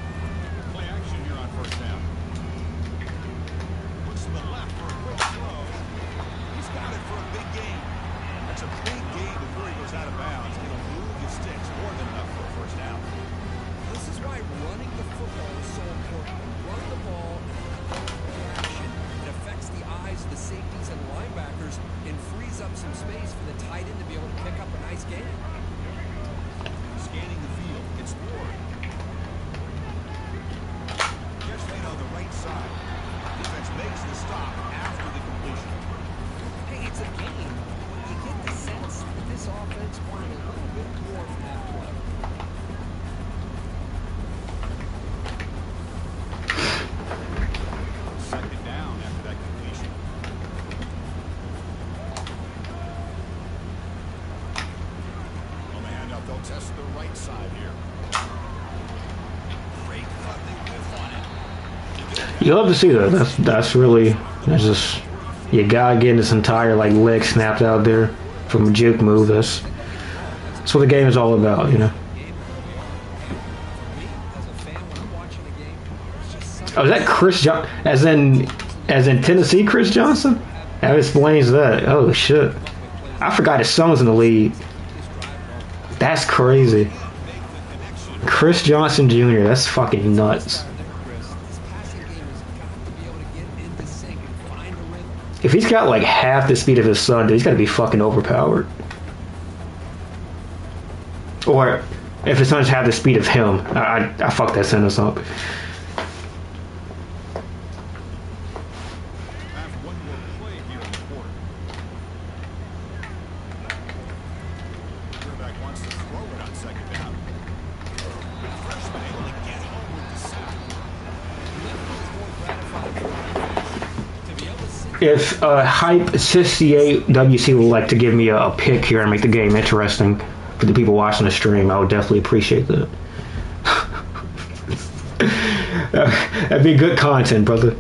Play action here on first down. Looks to the left for a quick throw. He's got it for a big gain. That's a big gain before he goes out of bounds. It'll move his sticks more than enough for a first down. This is why running the football is so important. Run the ball and play action. It affects the eyes of the safeties and linebackers and frees up some space for the tight end to be able to pick up a nice gain. Scanning the field. It's Ward. Gets laid on the right side. Defense makes the stop after the completion. Hey, it's a game. You get the sense that this offense wanted a little bit more from that play. Second down after that completion. On the handoff, they'll test the right side here. Great cut, they whiff on it. You love to see that. That's really that's just you gotta get this entire like leg snapped out there from a juke move. That's what the game is all about, you know. Game for me, as a fan, when I'm watching a game, there's just something. Oh, is that Chris John? As in Tennessee, Chris Johnson? That explains that. Oh shit! I forgot his son's in the league. That's crazy. Chris Johnson Jr. That's fucking nuts. This passing game has got to be able to get into sync and find a rhythm. If he's got like half the speed of his son, dude, he's got to be fucking overpowered. Or if his son's half the speed of him, I fucked that sentence up. Have one more play here in the quarter. If Hype 68 WC would like to give me a pick here and make the game interesting for the people watching the stream, I would definitely appreciate that. That'd be good content, brother.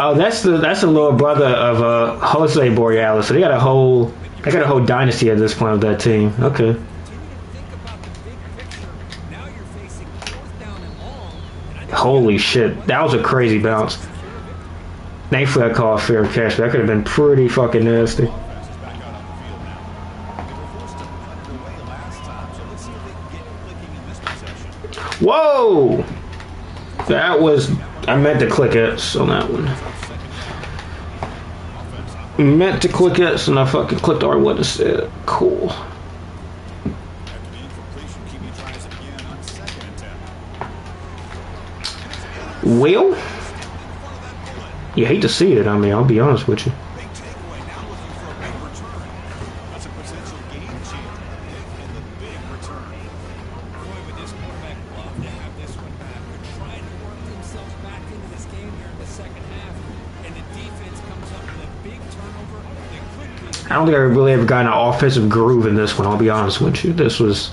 Oh, that's the little brother of Jose Borealis. So they got a whole dynasty at this point of that team. Okay. Holy shit, that was a crazy bounce. Thankfully, I called fair catch. That could have been pretty fucking nasty. Whoa! That was... I meant to click X on that one. Meant to click X and I fucking clicked R1 instead. Cool. Well, you hate to see it. I mean, I'll be honest with you. I don't think I really ever got an offensive groove in this one, I'll be honest with you. This was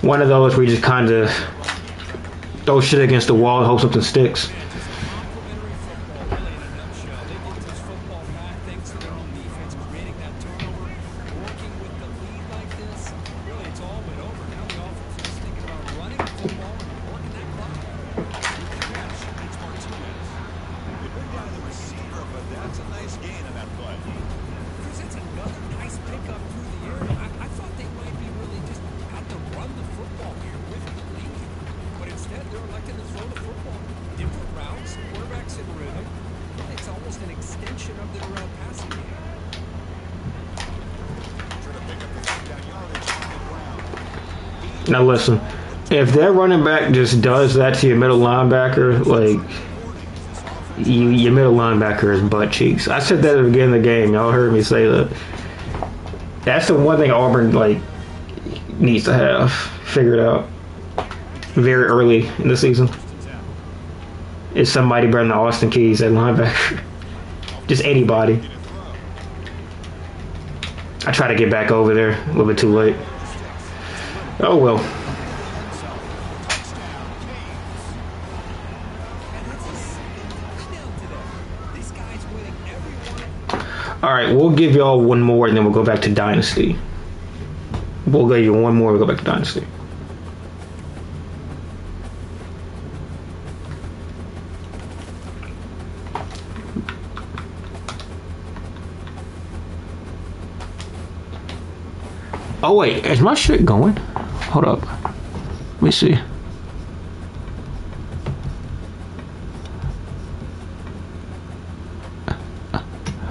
one of those where you just kind of throw shit against the wall and hope something sticks. Now listen, if their running back just does that to your middle linebacker, like, your middle linebacker is butt cheeks. I said that at the beginning of the game. Y'all heard me say that. That's the one thing Auburn, like, needs to have figured out very early in the season. Is somebody better than Austin Keys at linebacker. Just anybody. I try to get back over there a little bit too late. Oh well. Alright, we'll give y'all one more and then we'll go back to Dynasty. We'll give you one more, we'll go back to Dynasty. Oh wait, is my shit going? Hold up. Let me see.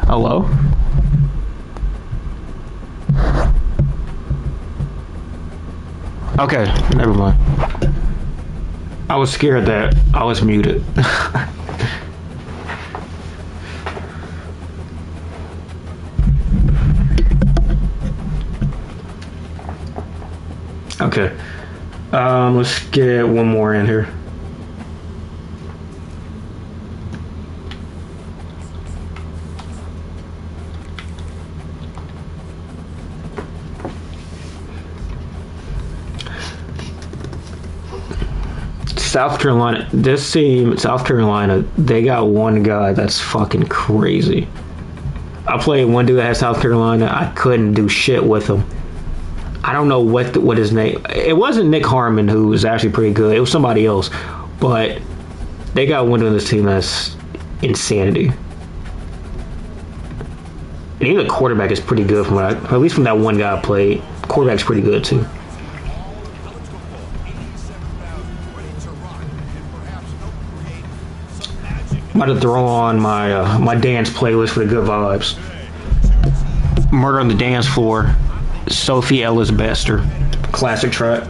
Hello? Okay, never mind. I was scared that I was muted. Okay. Let's get one more in here. South Carolina, this team, South Carolina, they got one guy that's fucking crazy. I played one dude that had South Carolina. I couldn't do shit with him. I don't know what his name. It wasn't Nick Harmon, who was actually pretty good. It was somebody else. But they got one in this team that's insanity. And even the quarterback is pretty good from at least from that one guy I played. Quarterback's pretty good too. I'm about to throw on my my dance playlist for the good vibes. Murder on the Dance Floor. Sophie Ellis Bester. Classic track.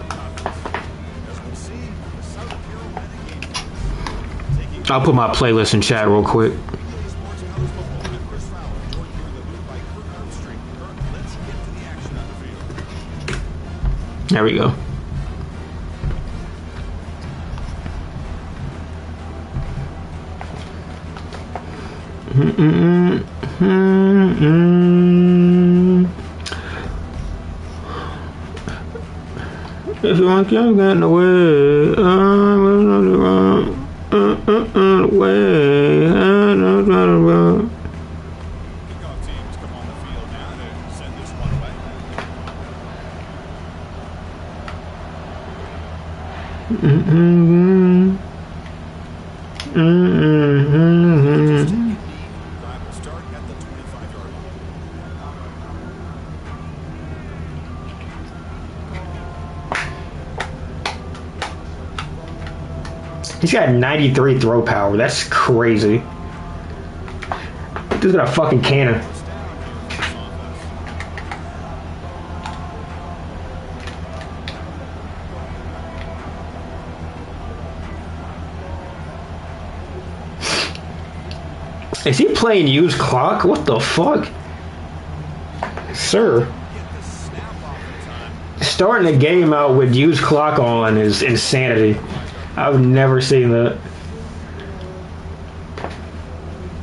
I'll put my playlist in chat real quick. Sports College Football. I'm Chris Fowler, joined here in the booth by Kirk Herbstreit. Kirk, let's get to the action on the field. There we go. If you want to get in the way, Kickoff teams come on the field now to send this one away. Drive will start at the 25-yard line. He's got 93 throw power. That's crazy. Dude's got a fucking cannon. First down here in this offense. Is he playing used clock? What the fuck? Sir. Get the snap off the time. Starting the game out with used clock on is insanity. I've never seen that.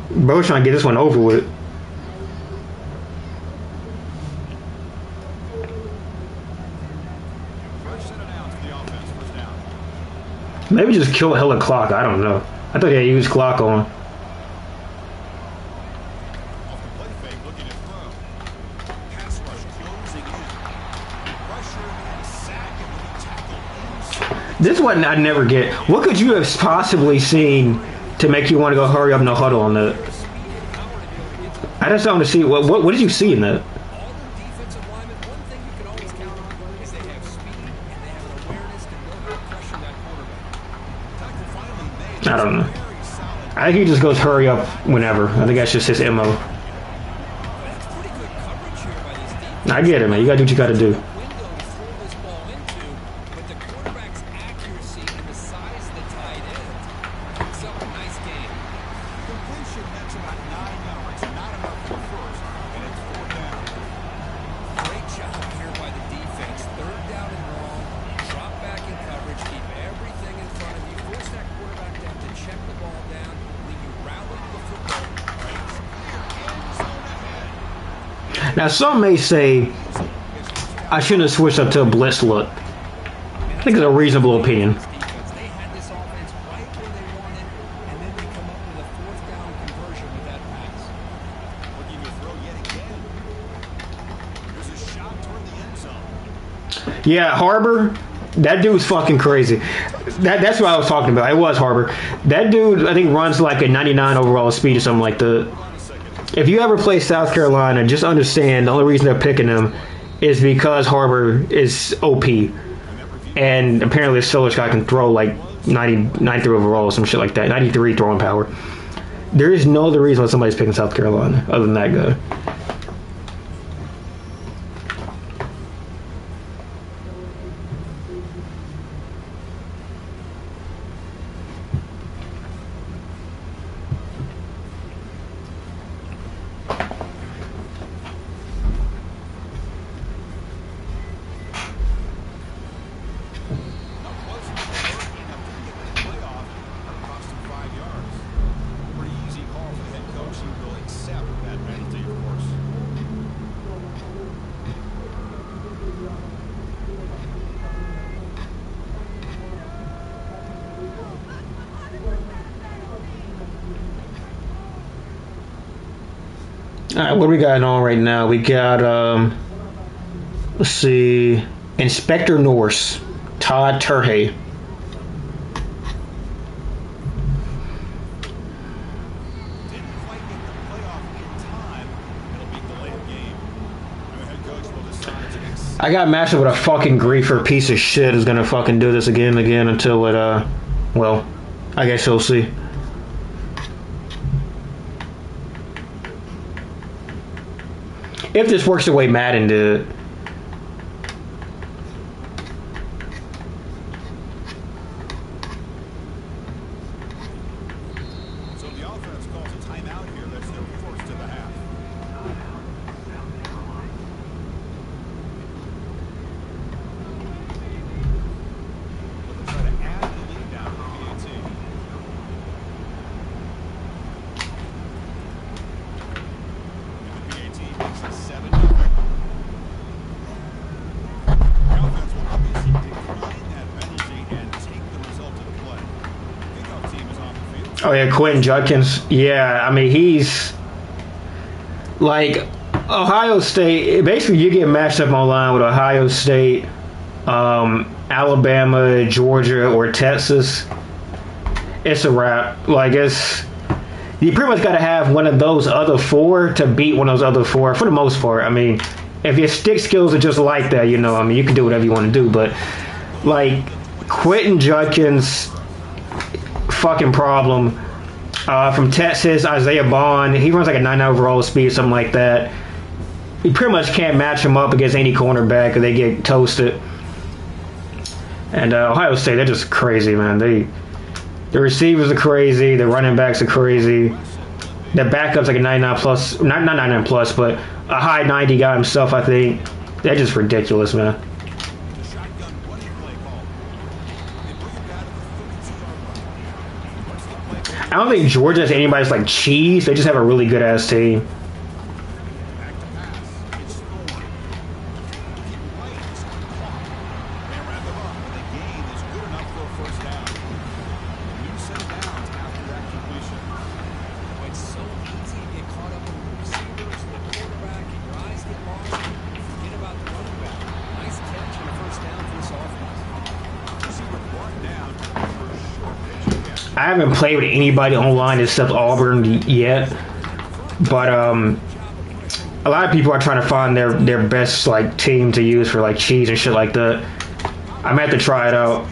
Bro's trying to get this one over with. First set of downs for the offense. First down. Maybe just kill hella clock. I don't know. I thought he had used clock on. Off the play fake, looking to throw. Pass rush closing in. Pressure and sack and the tackle inside. This one I never get. What could you have possibly seen to make you want to go hurry up, no huddle on that? I just want to see what did you see in that? All the defensive linemen, one thing you can always count on is they have speed and they have an awareness to know how to pressure that quarterback. Tackle finally made. I don't know. Very solid. I think he just goes hurry up whenever. I think that's just his MO. That's pretty good coverage here by this defense. I get it, man. You gotta do what you gotta do. Window to throw this ball into, but the quarterback's accuracy and the size of the tight end picks up a nice game. Completion, that's about 9 yards. Not enough for first. And it's 4th down. Great job here by the defense. 3rd down and long. Drop back in coverage. Keep everything in front of you. Force that quarterback to have to check the ball down. Leave you rallied to the football. Right. End zone ahead. Now some may say I shouldn't have switched up to a blitz look. I think it's a reasonable opinion. Defense, they had this offense right where they wanted, and then they come up with a 4th down conversion with that pass. Looking to throw yet again. There's a shot toward the end zone. Yeah, Harbor, that dude's fucking crazy. That's what I was talking about. It was Harbor. That dude, I think, runs like a 99 overall speed or something like that. Hold on a second. If you ever play South Carolina, just understand the only reason they're picking him is because Harbor is OP. And apparently this Phillips guy can throw like 93 overall or some shit like that. 93 throwing power. There is no other reason why somebody's picking South Carolina other than that guy. Up close and convert, enough to get the playoff. That'll cost him 5 yards. Pretty easy call for the head coach. He will accept that penalty, of course. All right, what do we got on right now? We got, let's see, Inspector Norse, Todd Turhay. Didn't quite get the playoff in time. It'll be delayed game. New head coach will decide to accept. I got matched up with a fucking griefer piece of shit who's gonna fucking do this again and again until it, well, I guess you'll see. If this works the way Madden did. Oh yeah, Quentin Judkins. Yeah, I mean he's like Ohio State. Basically, you get matched up online with Ohio State, Alabama, Georgia, or Texas. It's a wrap. Like it's you pretty much got to have one of those other four to beat one of those other four for the most part. I mean, if your stick skills are just like that, you know, I mean, you can do whatever you want to do. But like Quentin Judkins, fucking problem. From Texas, Isaiah Bond, he runs like a 9 overall speed, something like that. You pretty much can't match him up against any cornerback or they get toasted. And Ohio State, they're just crazy, man. The receivers are crazy, the running backs are crazy. The backup's like a 99 plus, not 99 plus, but a high 90 guy himself, I think. They're just ridiculous, man. I don't think Georgia has anybody's like cheese. They just have a really good ass team. I haven't played with anybody online except Auburn yet, but a lot of people are trying to find their best like team to use for like cheese and shit like that. I'm gonna have to try it out.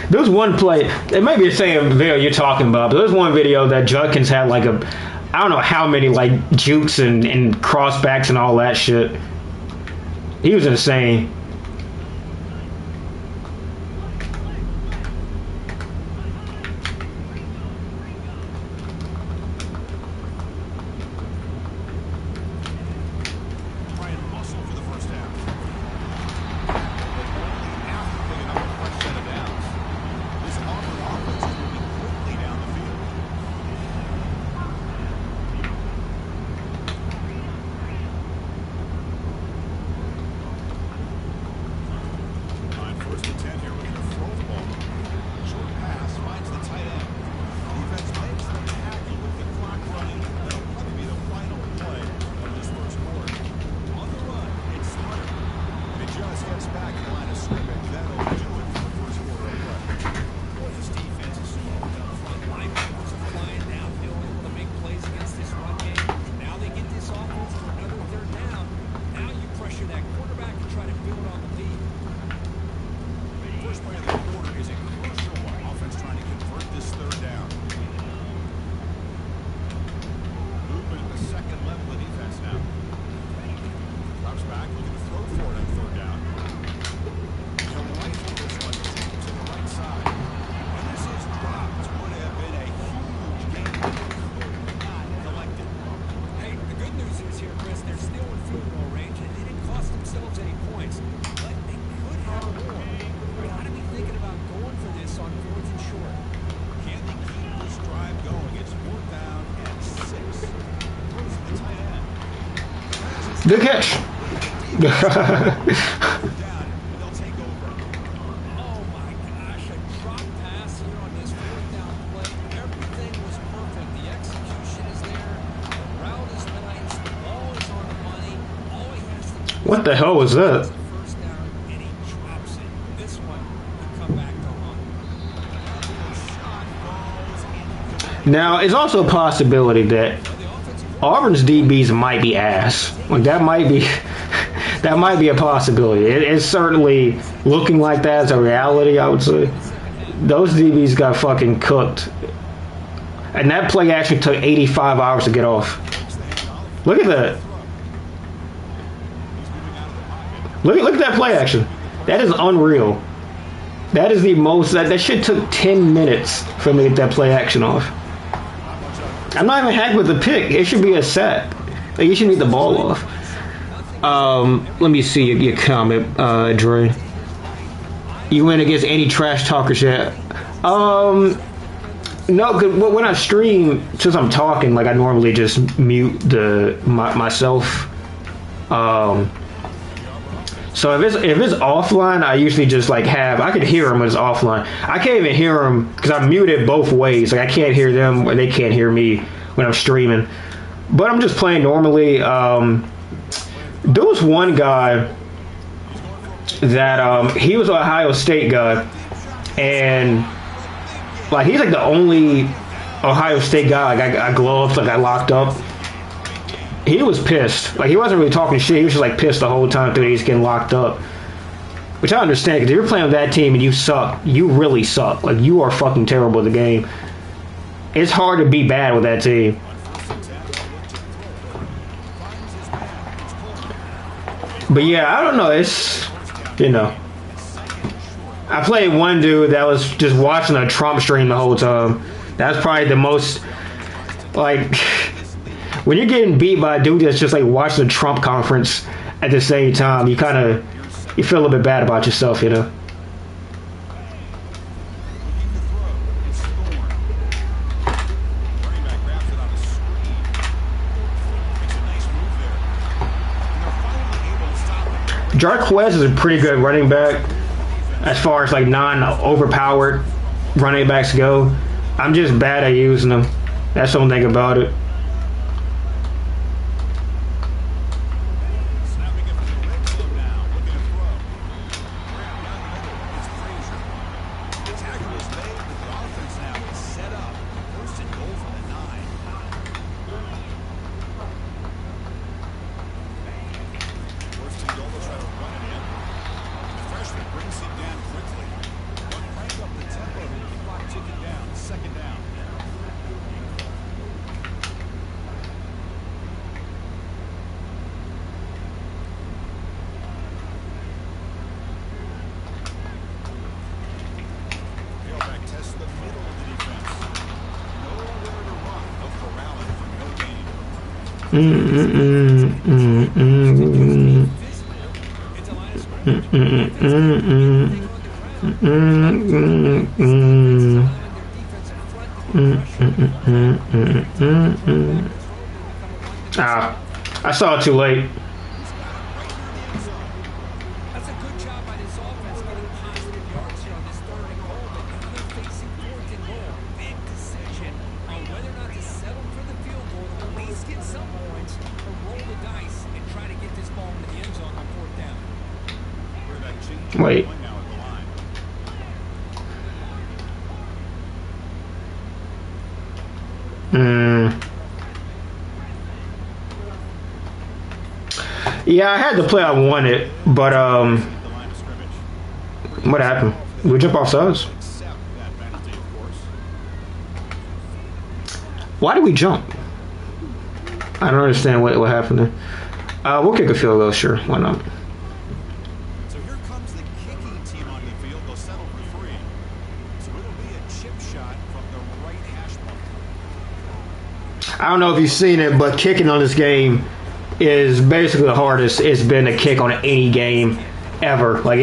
There was one play, it may be the same video you're talking about, but there was one video that Judkins had like I don't know how many like jukes and crossbacks and all that shit. He was insane. Good catch. What the hell was that? Now, it's also a possibility that Auburn's DBs might be ass. Like that might be a possibility. It's certainly looking like that as a reality, I would say. Those DBs got fucking cooked. And that play actually took 85 hours to get off. Look at that. Look at that play action. That is unreal. That is the most that shit took 10 minutes for me to get that play action off. I'm not even happy with the pick. It should be a sack. Like, you should need the ball off. Let me see your comment, Dre. You went against any trash talkers yet? No, 'cause when I stream, since I'm talking, like I normally just mute myself. Um, so if it's offline, I usually just like I could hear them when it's offline. I can't even hear them because I'm muted both ways. Like I can't hear them or they can't hear me when I'm streaming. But I'm just playing normally. There was one guy that he was an Ohio State guy, and like he's like the only Ohio State guy like I gloved, like I locked up. He was pissed. Like he wasn't really talking shit. He was just like pissed the whole time through he's getting locked up. Which I understand because if you're playing with that team and you suck, you really suck. Like you are fucking terrible at the game. It's hard to be bad with that team. But yeah, I don't know. It's I played one dude that was just watching a Trump stream the whole time. That's probably the most like. When you're getting beat by a dude that's just like watching a Trump conference at the same time, you feel a little bit bad about yourself, you know. Jarquez is a pretty good running back as far as like non-overpowered running backs go. I'm just bad at using them. That's the only thing about it. I saw it too late. That's a good job by this offense getting positive yards here on this third and goal, but now they're facing fourth and goal. Big decision on whether or not to settle for the field goal, at least get some points, or roll the dice and try to get this ball into the end zone on fourth down. Wait. Yeah, I had the play I wanted, but what happened? We jump off sides. Why did we jump? I don't understand what happened there. We'll kick a field goal, sure. Why not? So here comes the kicking team on the field. They'll settle for 3. So it'll be a chip shot from the right hash mark. I don't know if you've seen it, but kicking on this game is basically the hardest it's been to kick on any game ever. Like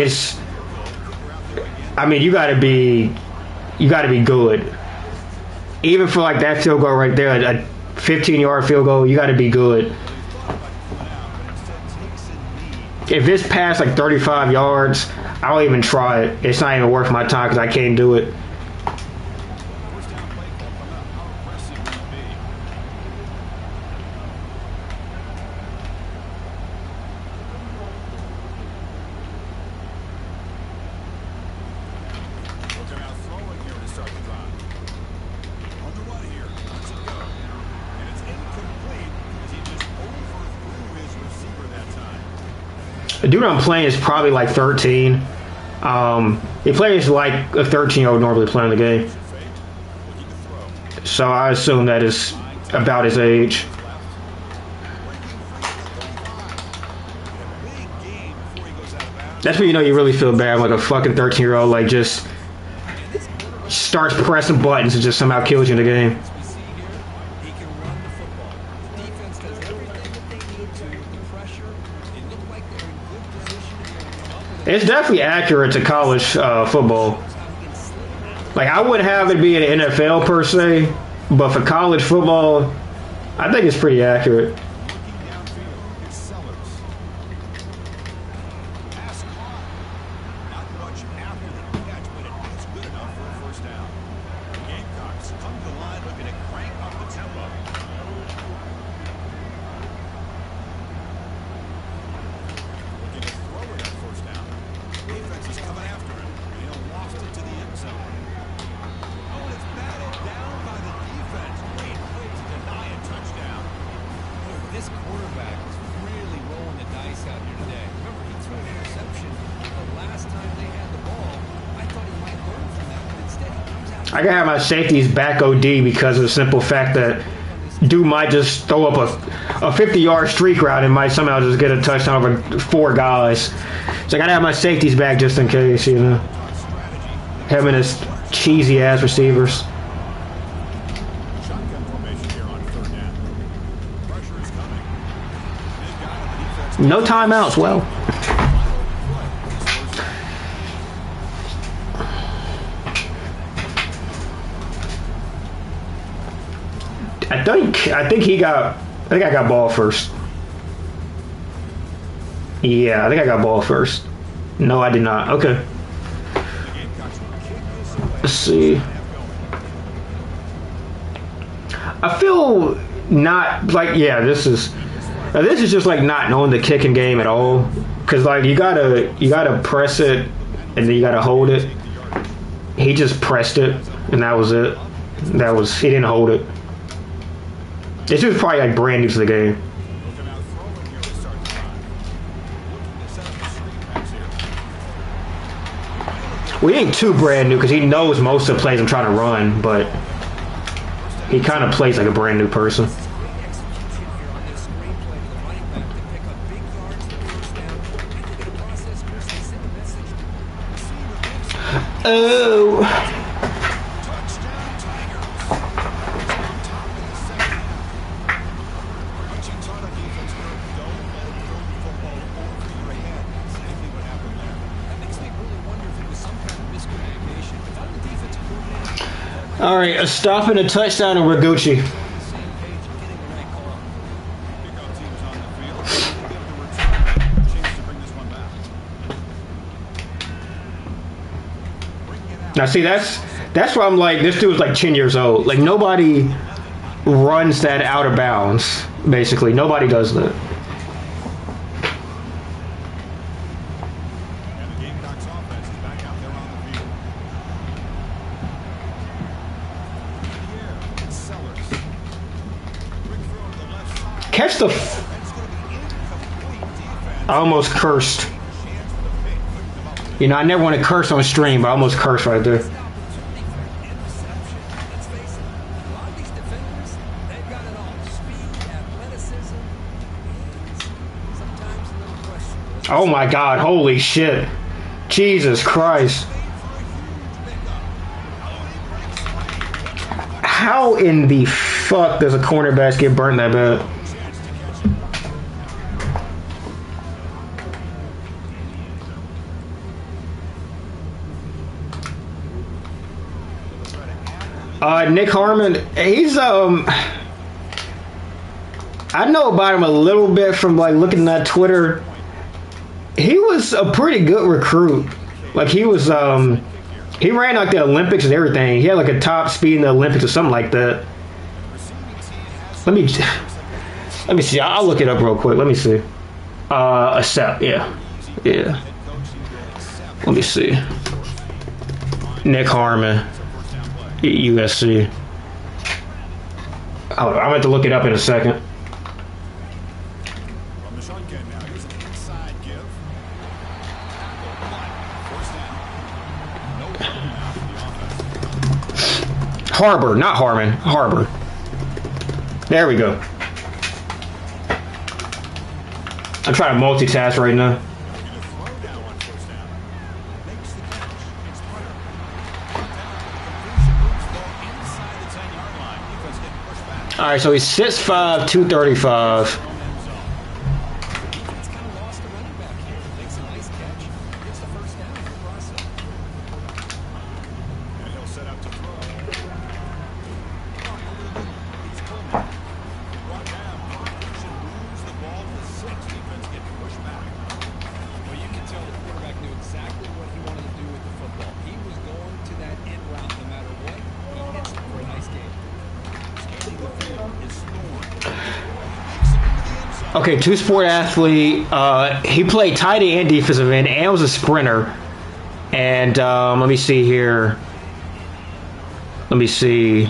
I mean, you gotta be good. Even for like that field goal right there, a 15-yard field goal, you gotta be good. If it's past like 35 yards, I don't even try it. It's not even worth my time because I can't do it. The dude I'm playing is probably like 13. He plays like a 13-year-old normally playing the game. So I assume that is about his age. That's when you know you really feel bad, like a fucking 13-year-old like just starts pressing buttons and just somehow kills you in the game. It's definitely accurate to college football. Like, I wouldn't have it be an NFL per se, but for college football, I think it's pretty accurate. Looking downfield, it's Sellers. Pass caught. Not much after the catch, but it is good enough for a first down. The Gamecocks come to the line looking to crank up the tempo. Looking to throw it on first down. Defense is coming after him. They lost it to the end zone. Oh, and it's batted down by the defense. Great play to deny a touchdown. This quarterback is really rolling the dice out here today. Remember, he threw an interception the last time they had the ball. I thought he might learn from that, but instead he comes out. I gotta have my safeties back OD because of the simple fact that dude might just throw up a 50-yard streak route and might somehow just get a touchdown over 4 guys. So I gotta have my safeties back just in case, you know. Having his cheesy ass receivers. Shotgun formation here on third down. Pressure is coming. Big guy on the defense. No timeouts, well. I think I got ball first. Yeah, I think I got ball first. No, I did not. Okay. Let's see. I feel not like, yeah, this is just like not knowing the kicking game at all. Cause like you gotta press it and then you gotta hold it. He just pressed it and that was it. He didn't hold it. This is probably like brand new to the game. Looking out throwing here to start the drive. Looking to set up the screen pass here. We ain't too brand new because he knows most of the plays I'm trying to run, but he kind of plays like a brand new person. Great execution here on this screenplay to the running back to pick up big yards for the first down. I think in the process, Chris, they sent a message to Oh. Touchdown Tigers. Top of the second half. Coaching taught our defense, don't let him throw the football over your head. Exactly what happened there. That makes me really wonder if it was some kind of miscommunication. But how did the defense prove it? All right, a stop and a touchdown of Ragucci. Same page and getting the right call. Kickoff team's on the field. They'll give the return a chance to bring this one back. Bring it out. Now, see, that's why I'm like, this dude's like 10 years old. Like, nobody runs that out of bounds, basically. Nobody does that. And the Gamecocks offense is back out there on the field. In the air, it's Sellers. Quick throw to the left side. Catch the... That's going to be incomplete defense. I almost cursed. Chance for the pick. Picked them up. You know, I never want to curse on stream, but I almost cursed right there. Opportunity for an interception. Let's face it, a lot of these defenders, they've got it all. Speed, athleticism, and sometimes a little pressure. Oh my God, holy shit. Jesus Christ. How in the fuck does a cornerback get burnt that bad? Nick Harmon, he's I know about him a little bit from like looking at Twitter. He was a pretty good recruit. Like he was he ran like the Olympics and everything. He had like a top speed in the Olympics or something like that. Let me see. I'll look it up real quick. Let me see. Accept, yeah. Let me see. Nick Harmon, USC. I'm going to look it up in a second. From the shotgun now, here's an inside give. First down. No problem now for the offense. Harbor, not Harmon. Harbor. There we go. I'm trying to multitask right now. Looking to throw now on first down. Makes the catch. It's Carter. Completion moves ball inside the 10-yard line. Defense getting pushed back. All right, so he's 6'5", 235. Defense kind of lost the running back here. Makes a nice catch. Gets the first down in the process. And he'll set out Okay, two-sport athlete. He played tight end and defensive end, and was a sprinter. And let me see here. Let me see.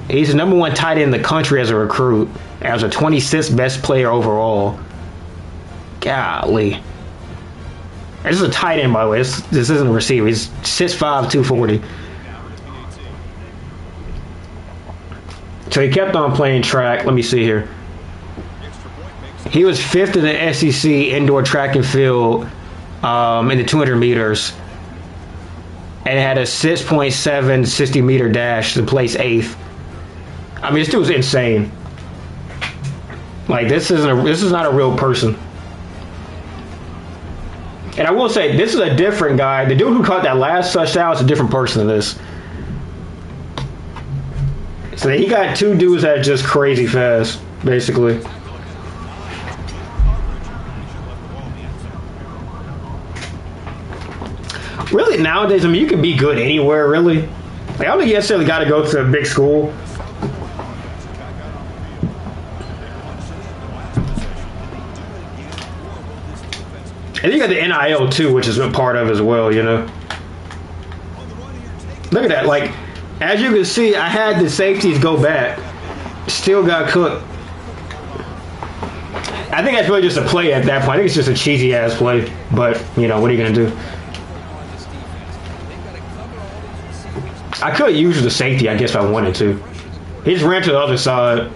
He's the #1 tight end in the country as a recruit. And was a 26th best player overall. Golly. This is a tight end, by the way. This isn't a receiver. He's 6'5", 240. So he kept on playing track. Let me see here. He was 5th in the SEC indoor track and field in the 200 meters. And had a 6.7 60-meter dash to place 8th. I mean, this dude was insane. Like, this is not a real person. And I will say, this is a different guy. The dude who caught that last touchdown is a different person than this. So he got two dudes that are just crazy fast, basically. Really, nowadays, I mean, you can be good anywhere, really. Like, I don't think you necessarily got to go to a big school. And you got the NIL too, which is a part of as well, you know. Look at that. Like, as you can see, I had the safeties go back. Still got cooked. I think that's really just a play at that point. I think it's just a cheesy ass play. But, you know, what are you going to do? I could use the safety, I guess, if I wanted to. He just ran to the other side.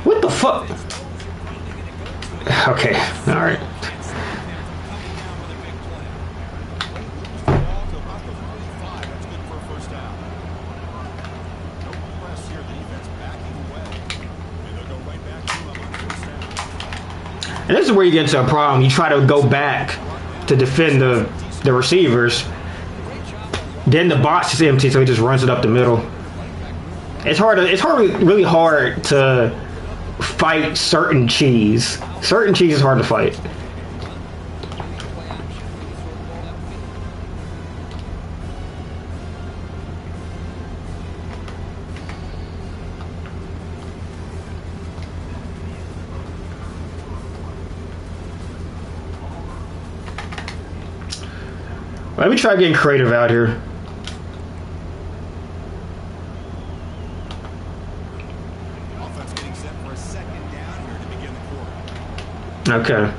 What the fuck? Okay, all right. And this is where you get into a problem. You try to go back to defend the receivers. Then the box is empty, so he just runs it up the middle. It's really hard to fight certain cheese. Certain cheese is hard to fight. Let me try getting creative out here. Offense getting set for a second down here to begin the quarter. Okay.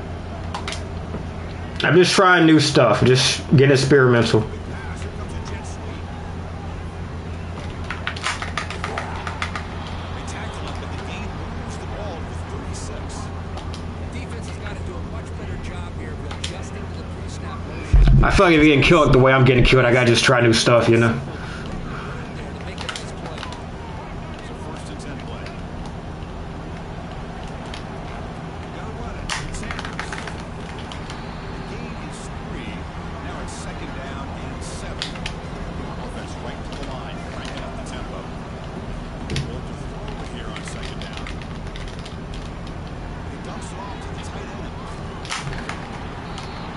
I'm just trying new stuff. Just getting experimental. Pass, here comes a jet sweep. They tackle him, but the game moves the ball to 36. Defense has got to do a much better job here of adjusting to the pre-snap motion. I feel like if you're getting killed the way I'm getting killed, I gotta just try new stuff, you know? There to make a nice play. It's a 1st and 10 play. Gonna run it. Sanders. The gain is 3. Now it's 2nd down and 7. Offense right to the line, cranking up the tempo. Roll to throw here on 2nd down. He dumps it off to the tight end.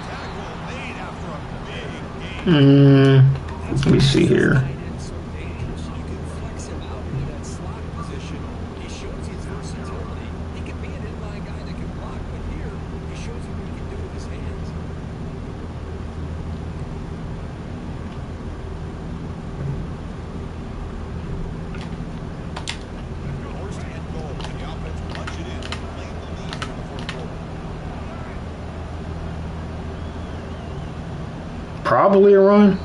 Tackle made after a big gain. Let me see here. So dangerous. You can flex him out into that slot position. He shows his versatility. He can be an inline guy that can block, but here he shows you what he can do with his hands. Horst and goal. And the offense punch it in. Claim the lead here in the 4th quarter. Probably a run.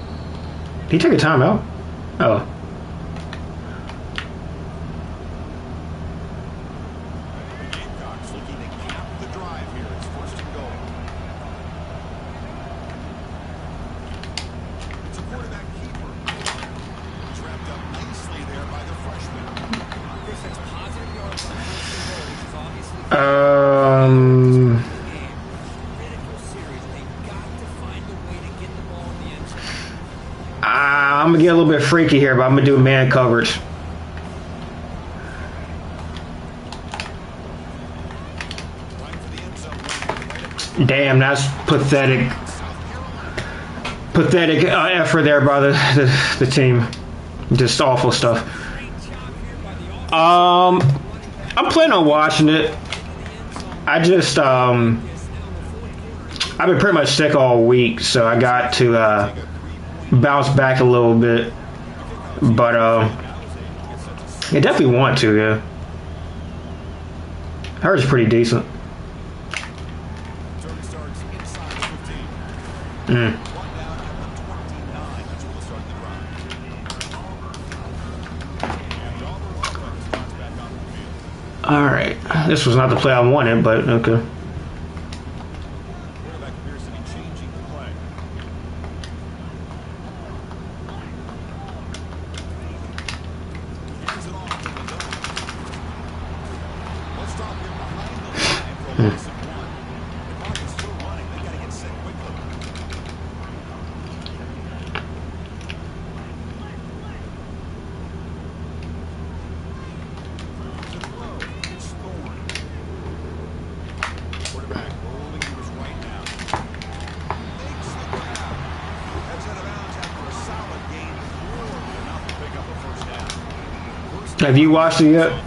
Did he take a timeout? Oh. The Gamecocks looking to cap the drive here. It's 1st and goal. It's a quarterback keeper. He's wrapped up nicely there by the freshman. I'm gonna get a little bit freaky here, but I'm gonna do man coverage. Damn, that's pathetic. Pathetic effort there by the team. Just awful stuff. I'm planning on watching it. I just I've been pretty much sick all week, so I got to bounce back a little bit. But I definitely want to, yeah. I heard it's pretty decent. Mm. All right, this was not the play I wanted, but okay. Have you watched it yet?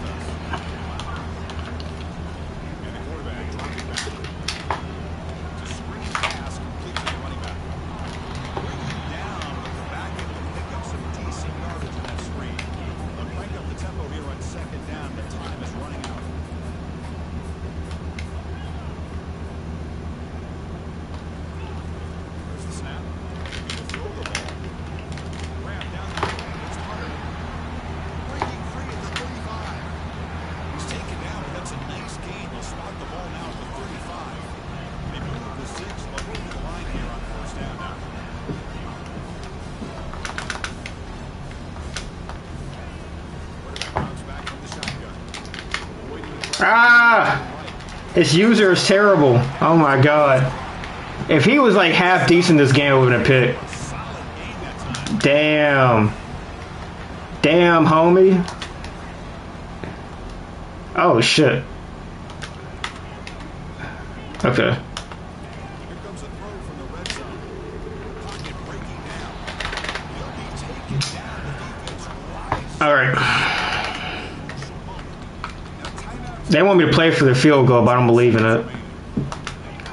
Ah! His user is terrible. Oh my god. If he was like half decent this game, it would have been a pick. Damn. Damn, homie. Oh shit. Okay. All right. They want me to play for the field goal, but I don't believe in it.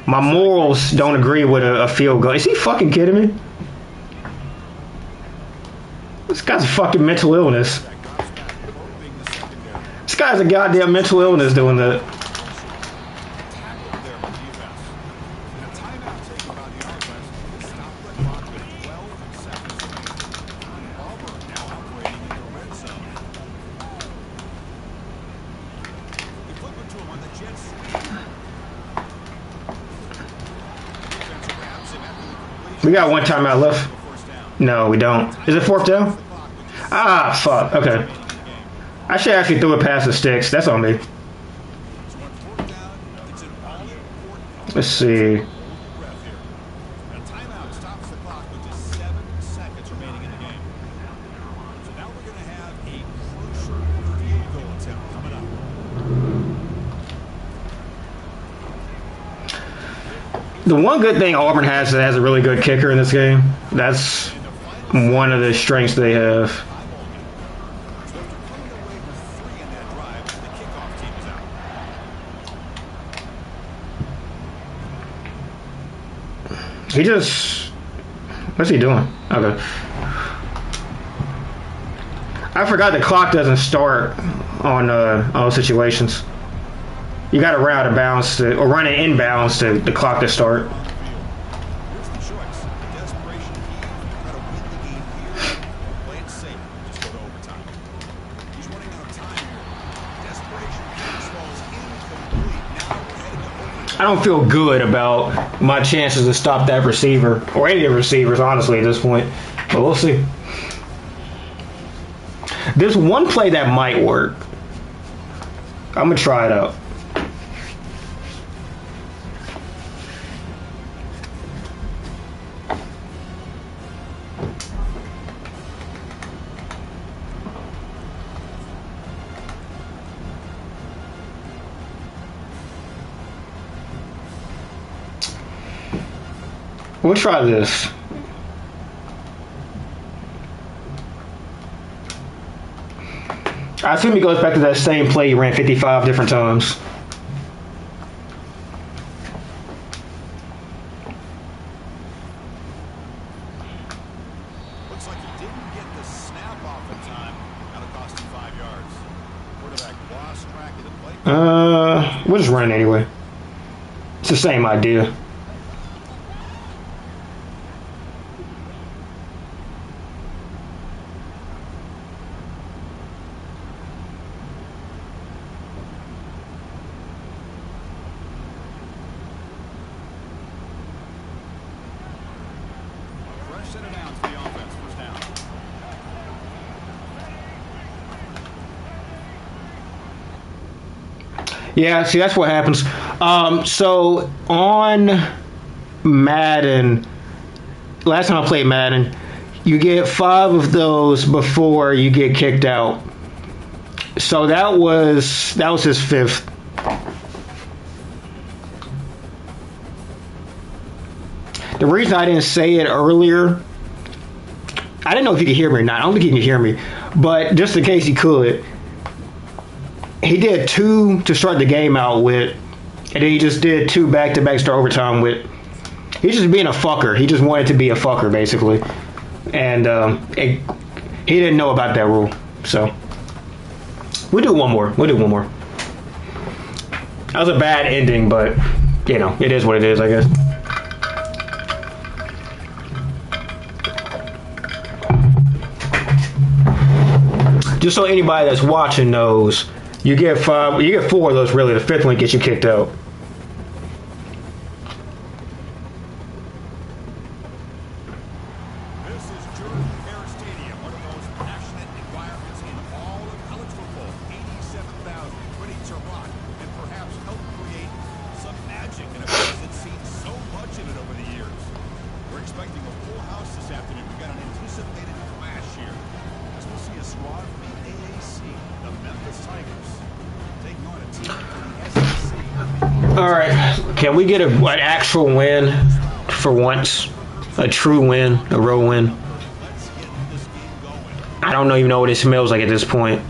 My morals don't agree with a field goal. Is he fucking kidding me? This guy's a fucking mental illness. This guy's a goddamn mental illness doing that. We got one timeout left. No, we don't. Is it fourth down? Ah, fuck. Okay. I should actually throw it past the sticks. That's on me. Let's see. The one good thing Auburn has is it has a really good kicker in this game. That's one of the strengths they have. He just... What's he doing? Okay. I forgot the clock doesn't start on all situations. You got to run out of bounds or run it inbounds to the clock to start. I don't feel good about my chances to stop that receiver or any of the receivers, honestly, at this point. But we'll see. There's one play that might work. I'm going to try it out. We'll try this. I assume he goes back to that same play he ran 55 different times. Looks like he didn't get the snap off in time. That'll cost him 5 yards. Quarterback lost track of the play. We'll just run it anyway. It's the same idea. Fresh set of downs for the offense. First down. Yeah, see, that's what happens. So on Madden, last time I played Madden, you get 5 of those before you get kicked out. So that was his 5th. The reason I didn't say it earlier, I didn't know if you could hear me or not. I don't think you can hear me, but just in case you could, he did 2 to start the game out with, and then he just did 2 back-to-back to start overtime with. He's just being a fucker. He just wanted to be a fucker, basically. And he didn't know about that rule. So, we'll do one more. That was a bad ending, but, you know, it is what it is, I guess. Just so anybody that's watching knows, you get 4 of those, really. The 5th one gets you kicked out. This is Jordan-Hare Stadium, one of those passionate environments in all of college football. 87,000 ready to rock and perhaps help create some magic in a place that's seen so much in it over the years. We're expecting a full house this afternoon. We've got an anticipated clash here, as we'll see a squad from the AAC, the Memphis Tigers, taking on a team from the SEC. All right, can we get an actual win for once? A true win, a real win. Let's get this game going. I don't even know what it smells like at this point.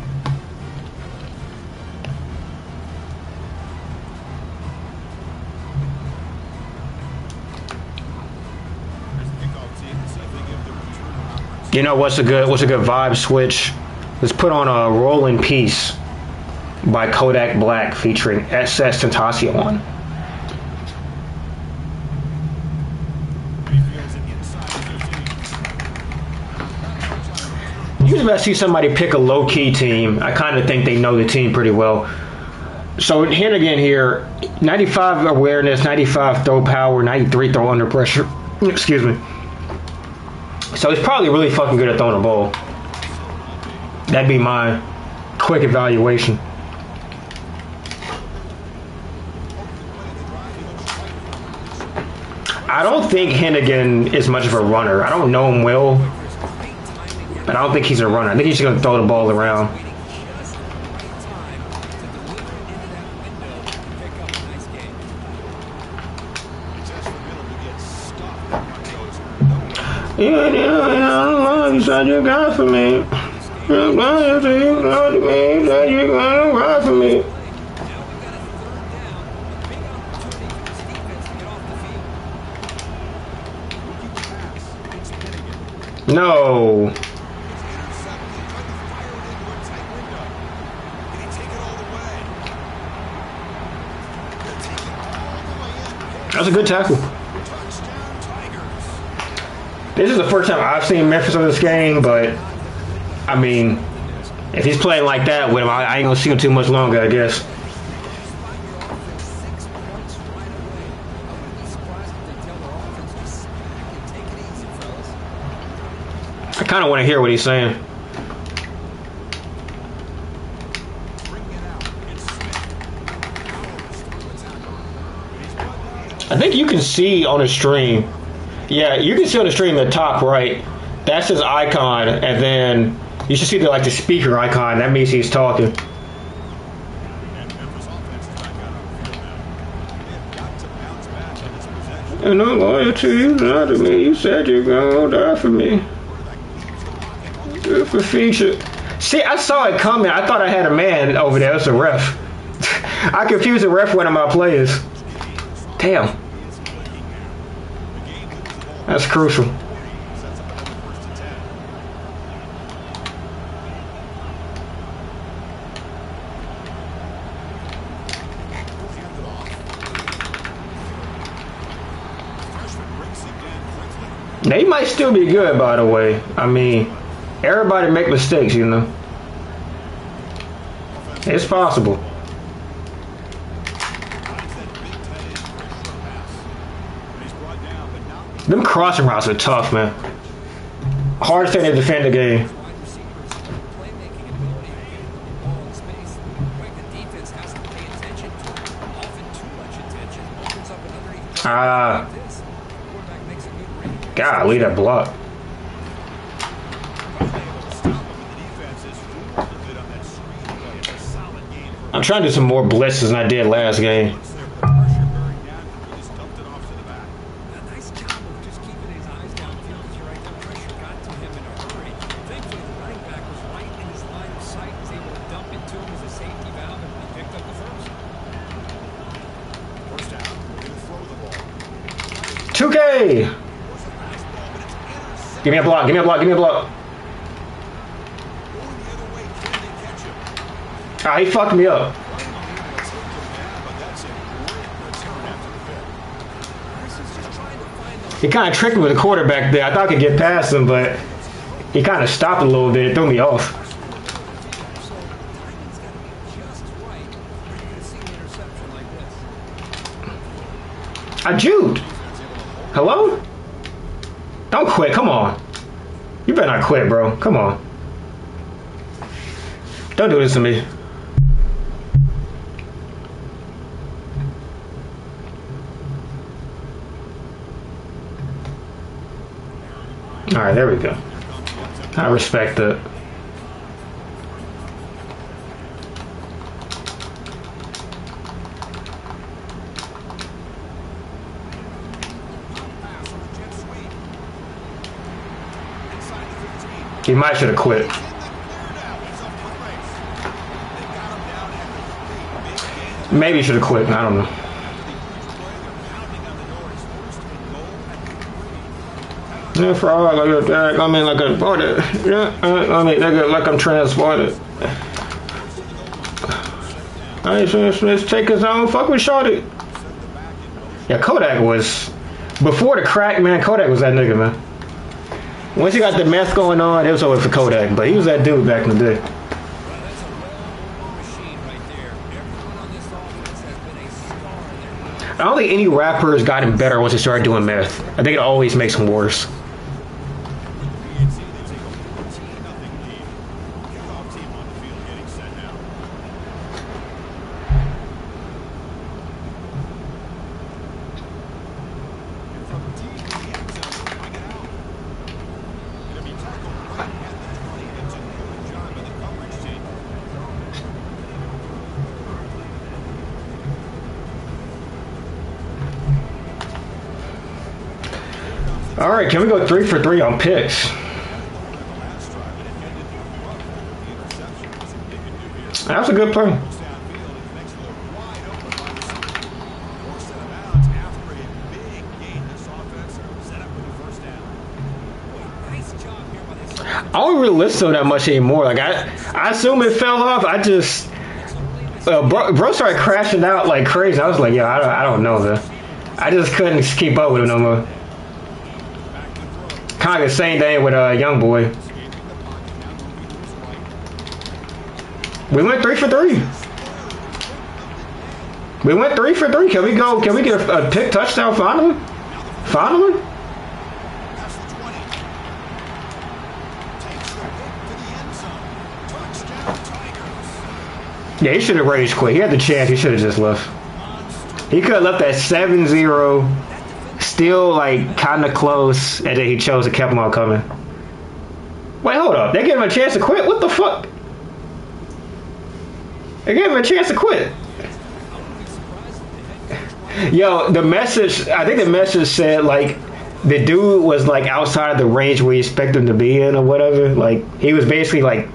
Kickoff team, see if they give the return an opportunity. You know what's a good vibe switch? Let's put on a Rolling Peace by Kodak Black featuring SS Tentacion. Feels it inside 15. Usually when I see somebody pick a low-key team, I kind of think they know the team pretty well. So Hennigan here, 95 awareness, 95 throw power, 93 throw under pressure. Excuse me. So he's probably really fucking good at throwing the ball. That'd be my quick evaluation. I don't think Hennigan is much of a runner. I don't know him well, but I don't think he's a runner. I think he's just going to throw the ball around. Yeah, you said you got for me. You got to me. Said you got for me. No. That was a good tackle. This is the first time I've seen Memphis in this game, but I mean, if he's playing like that with him, I ain't gonna see him too much longer, I guess. I kind of want to hear what he's saying. I think you can see on the stream. Yeah, you can see on the stream the top right. That's his icon, and then you should see the speaker icon. That means he's talking. And I'm loyal to you, not to me. You said you're gonna die for me. Good for feature. See, I saw it coming. I thought I had a man over there. It's a ref. I confused the ref with one of my players. Damn. That's crucial. They might still be good, by the way. I mean, everybody make mistakes, you know. It's possible. Them crossing routes are tough, man. Hardest thing to defend the game. Wide receivers, playmaking ability, getting the ball in space. Right, the defense has to pay attention to it. Often too much attention opens up another like this. Quarterback makes a good read. Golly, that block. I'm trying to do some more blitzes than I did last game. A nice job of just keeping his eyes downfield because you're right, the pressure got to him in a hurry. Thankfully, the running back was right in his line of sight, was able to dump it to him as a safety valve, and he picked up the first. First down, gonna throw the ball. 2K! Give me a block, give me a block, give me a block. Going the other way, can they catch him? Ah, he fucked me up. But that's a great return after the pick. Carson's just trying to find the He kind of tricked me with the quarterback there. I thought I could get past him, but he kind of stopped a little bit. It threw me off. so timing's got to be just right. You're going to see an interception like this. I juked. Hello? Don't quit. Come on. You better not quit, bro. Come on. Don't do this to me. All right, there we go. I respect that. He might should have quit. Maybe he should have quit. I don't know. Yeah, for all like I mean, like a border. Yeah, I mean, like I'm transported. I ain't let's take his own. Fuck with Shorty. Yeah, Kodak was before the crack, man. Kodak was that nigga, man. Once he got the meth going on, it was over for Kodak. But he was that dude back in the day. Well, that's a well-oiled machine right there. Everyone on this offense has been a star in their I don't think any rappers got him better once they started doing meth. I think it always makes him worse. All right, can we go 3 for 3 on picks? That's a good play. I don't really listen to him that much anymore. Like I assume it fell off. I just bro started crashing out like crazy. I was like, yo, I don't know, man. I just couldn't keep up with him no more. Kind of the same thing with Young Boy. We went 3 for 3. We went 3 for 3. Can we go? Can we get a pick touchdown finally? Finally? Yeah, he should have raged quick. He had the chance. He should have just left. He could have left at 7-0. Still, like, kind of close, and then he chose to keep them all coming. Wait, hold up. They gave him a chance to quit? What the fuck? They gave him a chance to quit. Yo, the message. I think the message said like the dude was like outside of the range we expect him to be in or whatever. Like he was basically like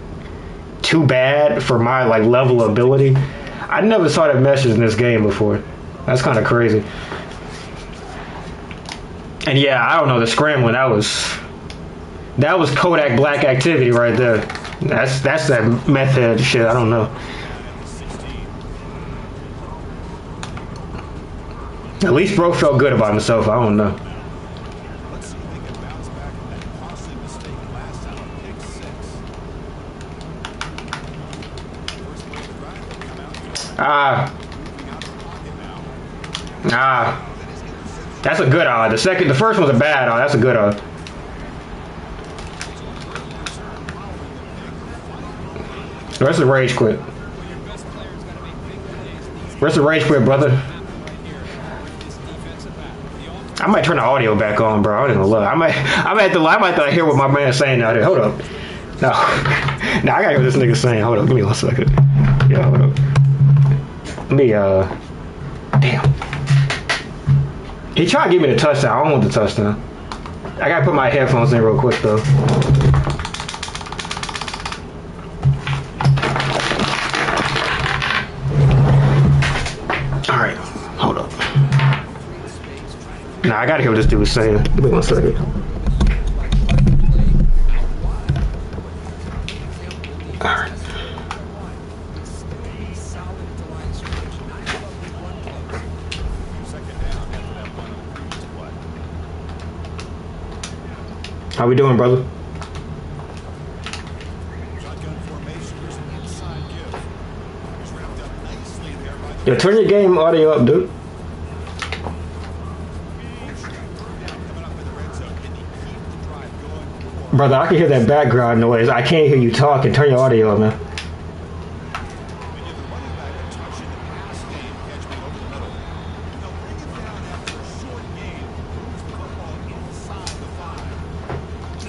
too bad for my like level of ability. I never saw that message in this game before. That's kind of crazy. And yeah, I don't know the scrambling. That was Kodak Black activity right there. That's that meth head shit. I don't know. At least bro felt good about himself. I don't know. Let's see if they can bounce back from that costly mistake last time on pick 6. First play of the drive, they come out moving out of the pocket now. That's a good eye. The first one's a bad eye. That's a good eye. The rest of the rage quit. When your best player's got to make big plays, these Rest of the rage quit, brother. happen right here with this defensive back. The offense I might turn the audio back on, bro. I ain't gonna lie. I might have to hear what my man's saying out there. Hold up. No, no, I gotta hear what this nigga saying. Hold up, give me 1 second. Yeah, hold up. Let me damn. He tried to give me the touchdown. I don't want the touchdown. I gotta put my headphones in real quick though. All right, hold up. Nah, I gotta hear what this dude was saying. Give me 1 second. All right. solid at the line of scrimmage, not give up big run plays. Second down after that run on the previous play. How we doing, brother? Shotgun formation. Here's an inside give. He's wrapped up nicely there by the Yo, turn your game audio up, dude. coming up in the red zone. Can he keep the drive going? Or Brother, I can hear that background noise. I can't hear you talking. Turn your audio up, man. when you have the running back touching the pass game, catch me over the middle. They'll bring it down after a short gain. Moves the football inside the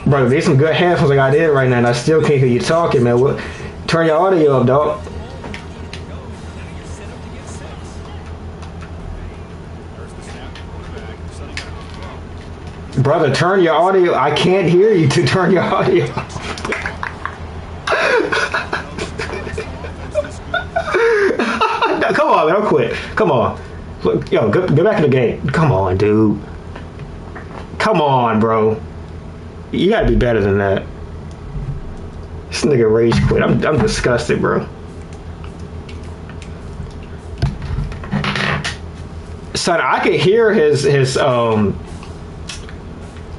5. Brother, there's some good headphones I got in right now, and I still can't hear you talking, man. What? Turn your audio up, dog. Now you're set up to get 6. There's the snap. Quarterback setting up the throw. Brother, turn your audio. I can't hear you to turn your audio. Come on, man. Don't quit. Come on. Look, yo, get back in the game. Come on, dude. Come on, bro. You gotta be better than that. This nigga rage quit. I'm disgusted, bro. Son, I could hear his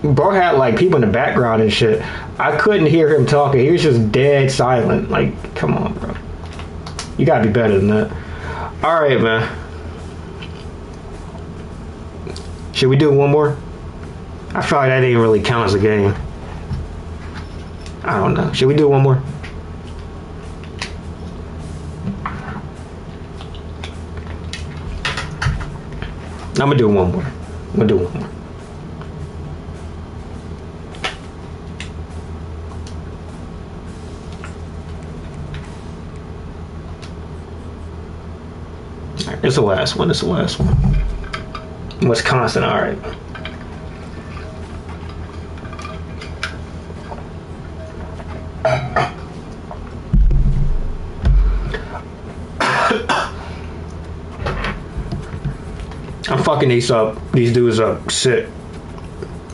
bro had like people in the background and shit. I couldn't hear him talking. He was just dead silent. Like, come on, bro. You gotta be better than that. All right, man. Should we do one more? I feel like that didn't really count as a game. I don't know. Should we do one more? I'm gonna do one more. I'm gonna do one more. All right, it's the last one. It's the last one. Wisconsin. All right. I'm fucking these dudes up. Shit.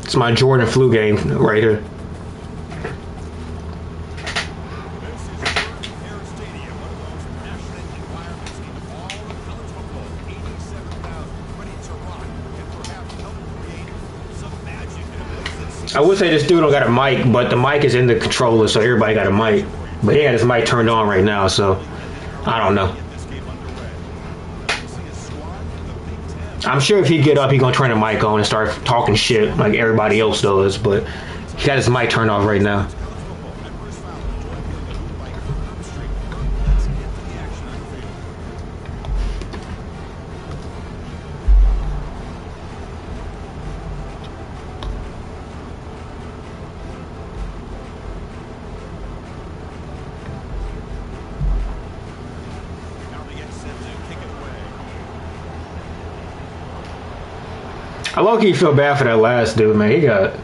It's my Jordan flu game right here. This is Jordan Hare Stadium, one of those passionate environments in all of college football. 87,000 ready to rock and perhaps help create some magic in a place that's I would say this dude don't got a mic, but the mic is in the controller, so everybody got a mic. But he got his mic turned on right now, so I don't know. get this game underway. We see a squad in the Big Ten. I'm sure if he get up, he gonna turn the mic on and start talking shit like everybody else does. But he got his mic turned off right now. College football. I'm Bruce Fowler, joined here in the booth by Kirk Herbstreit. Kirk, let's get to the action on the field. Now the end set to kick it away. I low-key feel bad for that last dude, man. He got...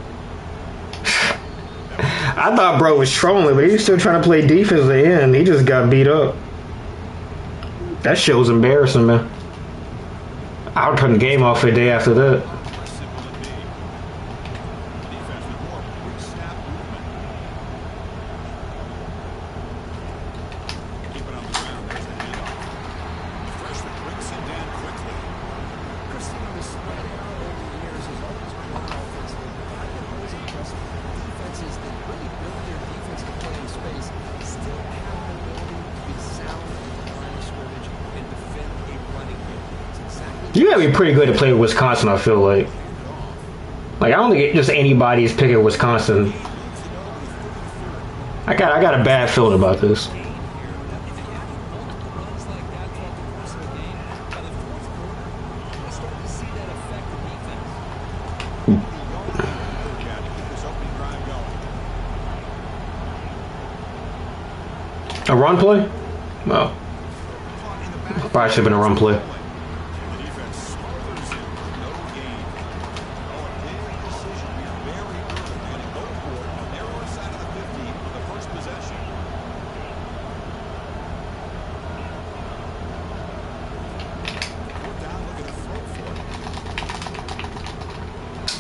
I thought bro was trolling, but he was still trying to play defense at the end. He just got beat up. That shit was embarrassing, man. I would turn the game off a day after that. Less simple than me. The defense with more pre-snap movement. Keep it on the ground. There's the handoff. Freshman brings it down quickly. Christine, the spread era over the years has always been one offensively, but I've been always impressed with defenses that really build their defensive play in space, still have the ability to be sound at the line of scrimmage and defend a running game. It's exactly You gotta be pretty good to play with Wisconsin, I feel like. Like, I don't think just anybody is picking Wisconsin. I got a bad feeling about this. if you have multiple runs like that throughout the course of a game, by the fourth quarter, I start to see that affect the defense. Yeah, to keep this opening drive going. A run play? Well, Caught in the back. probably should have been a run play. The defense smothers him for no gain. Oh, a big decision here very early. They're going to go for it on their own side of the 50 for the first possession. Fourth down, looking to throw for it.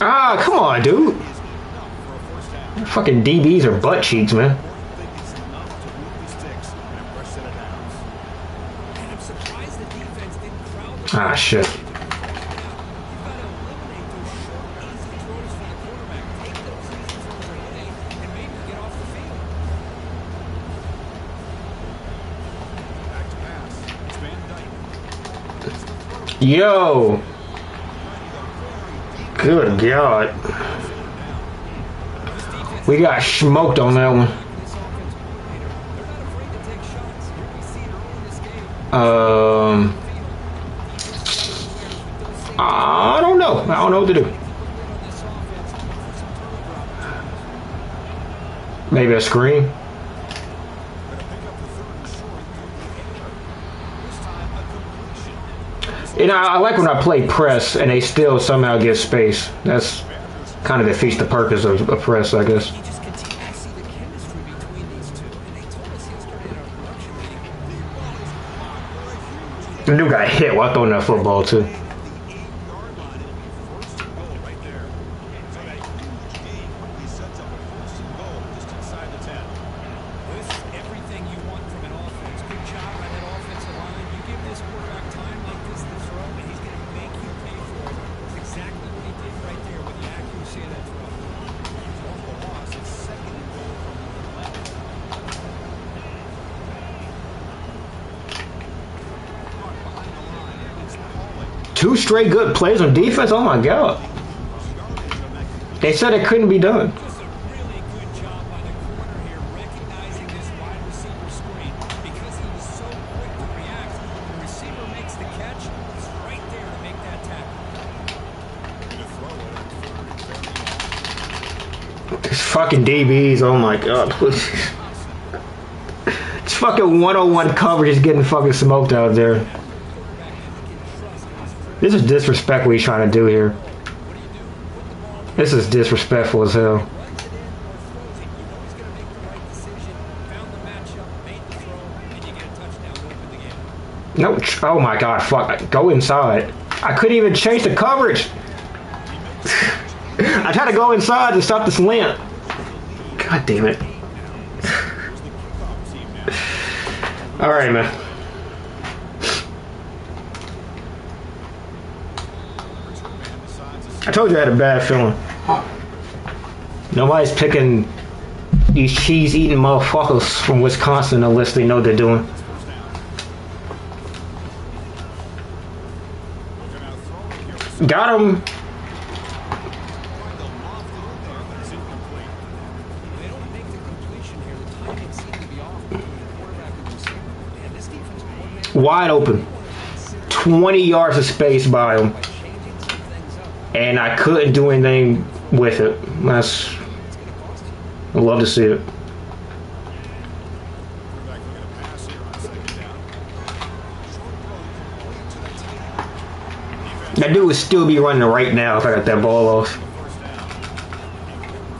Ah, come on, dude. Is enough for a first down. Fucking DBs are butt cheeks, man. Important thing is enough to move the sticks and a fresh set of downs. And I'm surprised the defense didn't crowd the Ah, shit. You've got to eliminate those short, easy throws for the quarterback. Take those easy throws away and maybe get off the field. Back to pass. It's Van Dyke. Yo. Good God. We got smoked on that one. This offense coordinator, they're not afraid to take shots. Here we see it early in this game. I don't know. I don't know what to do. Maybe a screen. Going to pick up the third and short through the air. This time a completion. You know, I like when I play press and they still somehow get space. That's kind of defeats the purpose of a press, I guess. You just continue to see the chemistry between these two. And they told us yesterday in our production meeting, The dude got hit while throwing that football, too. the 8-yard line. It'll be first and goal right there. So that huge gain quickly sets up a first and goal just inside the 10. this is everything you want from an offense. Good job by that offensive line. You give this quarterback time like this to throw, and he's going to make you pay for it. That's exactly what he did right there with the accuracy of that throw. Off the loss, it's second and goal from the 11. Caught behind the line. It's Pauling. 2 straight good plays on defense. Oh my God. Yardage on that completion. They said it couldn't be done. Just a really good job by the corner here, recognizing this wide receiver screen because he was so quick to react. The receiver makes the catch. He's right there to make that tackle. Going to throw it on third and very long. It's fucking DBs. Oh my God. It's fucking 101 coverage is getting fucking smoked out there. This is disrespectful he's trying to do here. This is disrespectful as hell. Runs it in or throws it. You know he's going to make the right decision. Found the matchup, made the throw, and you get a touchdown to open the game. No. Oh my God. Fuck. Go inside. I couldn't even change the coverage. I tried to go inside to stop the slant. God damn it. Here's the kickoff team now. All right, man. Return man decides to I told you I had a bad feeling. Nobody's picking these cheese-eating motherfuckers from Wisconsin unless they know what they're doing. first down. Looking out throwing here. Got him. They'll loft it in there, but it's incomplete. They don't make the completion here. The timing seemed to be off between the quarterback and the receiver. Man, this defense coordinator Wide open. 20 yards of space by him. by changing some things up. And I couldn't do anything with it. That's... I love to see it. Quarterback looking to pass here on second down. Short throw complete to the tight end. That dude would still be running right now if I got that ball off. First down. A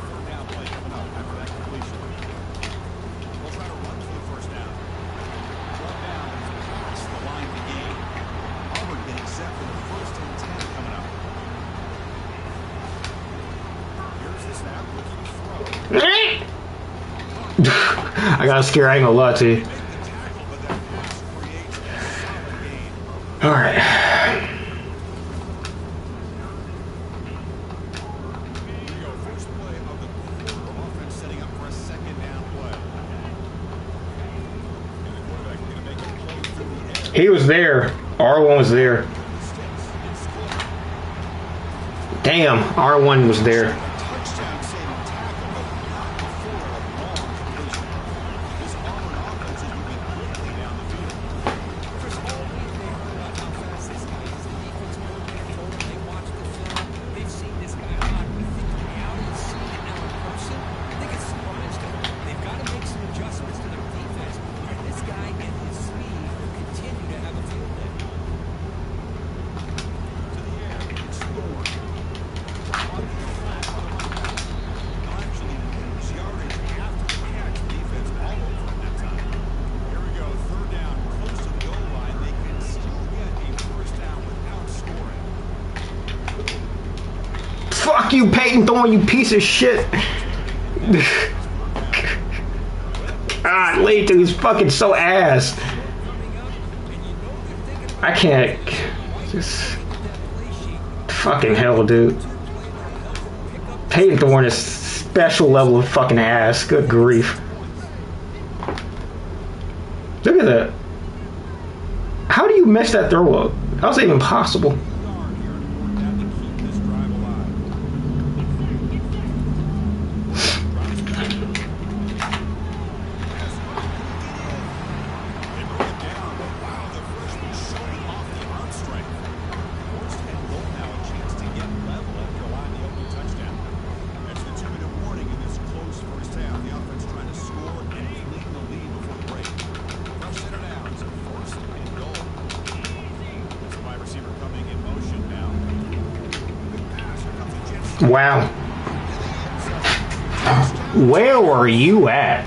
third down play coming up after that completion. We'll try to run for the first down. Fourth down is the line to gain. Auburn getting set for the 1st and 10 coming up. Here's the snap, looking to throw. I got scared, I ain't gonna lie to you. Make the tackle, but that pass creates a solid gain. Alright. Here we go. First play of the quarter. Offense setting up for a 2nd down play. And the quarterback going to make a play through the air. He was there. R1 was there. Sticks and split. Damn, R1 was there. Touchdown saving tackle, but not before a long completion. This Auburn offense is moving quickly down the field. Chris, all week they heard about how fast this guy is. The defense coordinator told them they watched the film. They've seen this guy a lot. But I think the reality is seeing it now in person, I think it's surprised them. They've got to make some adjustments to their defense. And this guy and his speed will continue to have a field day. To the air, it's Thorne. Actually, lose yardage after the catch. Defense all over him that time. Here we go. 3rd down, close to the goal line. They can still get a first down without scoring. Fuck you, Peyton Thorne, you piece of shit. Ah, Lathan, he's fucking so ass. I can't. Just. Fucking hell, dude. Peyton Thorne is special level of fucking ass. Good grief. Look at that. How do you mess that throw up? How's that even possible? Guard here in 4th down to keep this drive alive. Drops back. They bring it down, but wow, the freshman showing off the arm strength. 4th and goal now, a chance to get level after allowing the opening touchdown. That's the 2-minute warning in this close first half. The offense trying to score and clean the lead before the break. Now set it out. It's a 1st and goal. There's a wide receiver coming in motion now. Good pass. Here comes a jet sweep. Wow. Where were you at?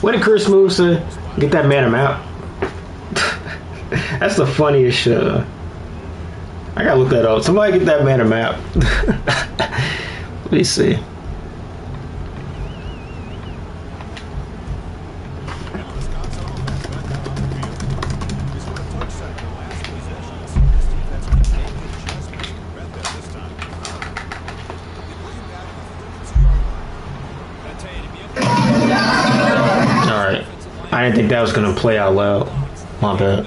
When did Chris moves to get that man him out? That's the funniest shit. I gotta look that up. Somebody get that man a map. Let me see. Alright. I didn't think that was gonna play out loud. My bad.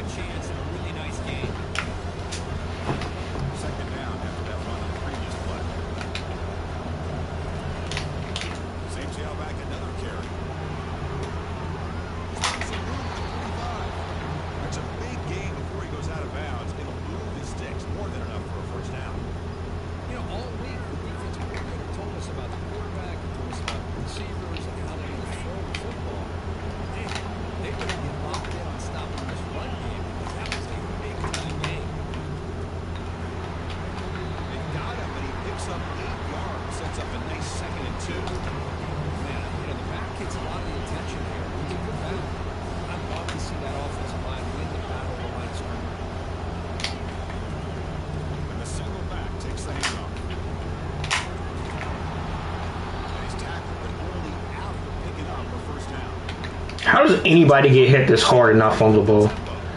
How does anybody get hit this hard and not fumble the ball?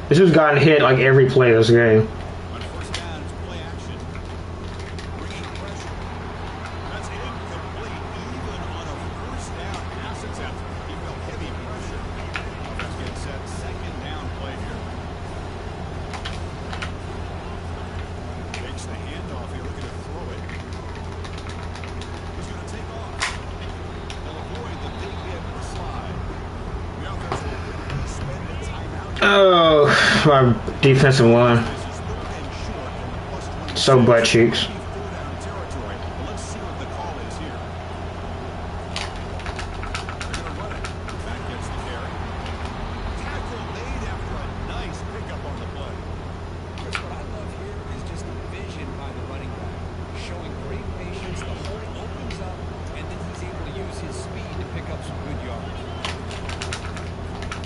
This has gotten hit like every play of this game. On 1st down, it's play action. Bringing pressure. That's incomplete. Even on a 1st down pass attempt, he felt heavy pressure. Offense getting set. 2nd down My defensive line. This is third and short in the plus 20. So butt cheeks. Four down territory. Well, let's see what the call is here. They're going to run it. Back gets the carry. Tackle made after a nice pickup on the play. Chris, what I love here is just the vision by the running back. Showing great patience, the hole opens up, and then he's able to use his speed to pick up some good yards.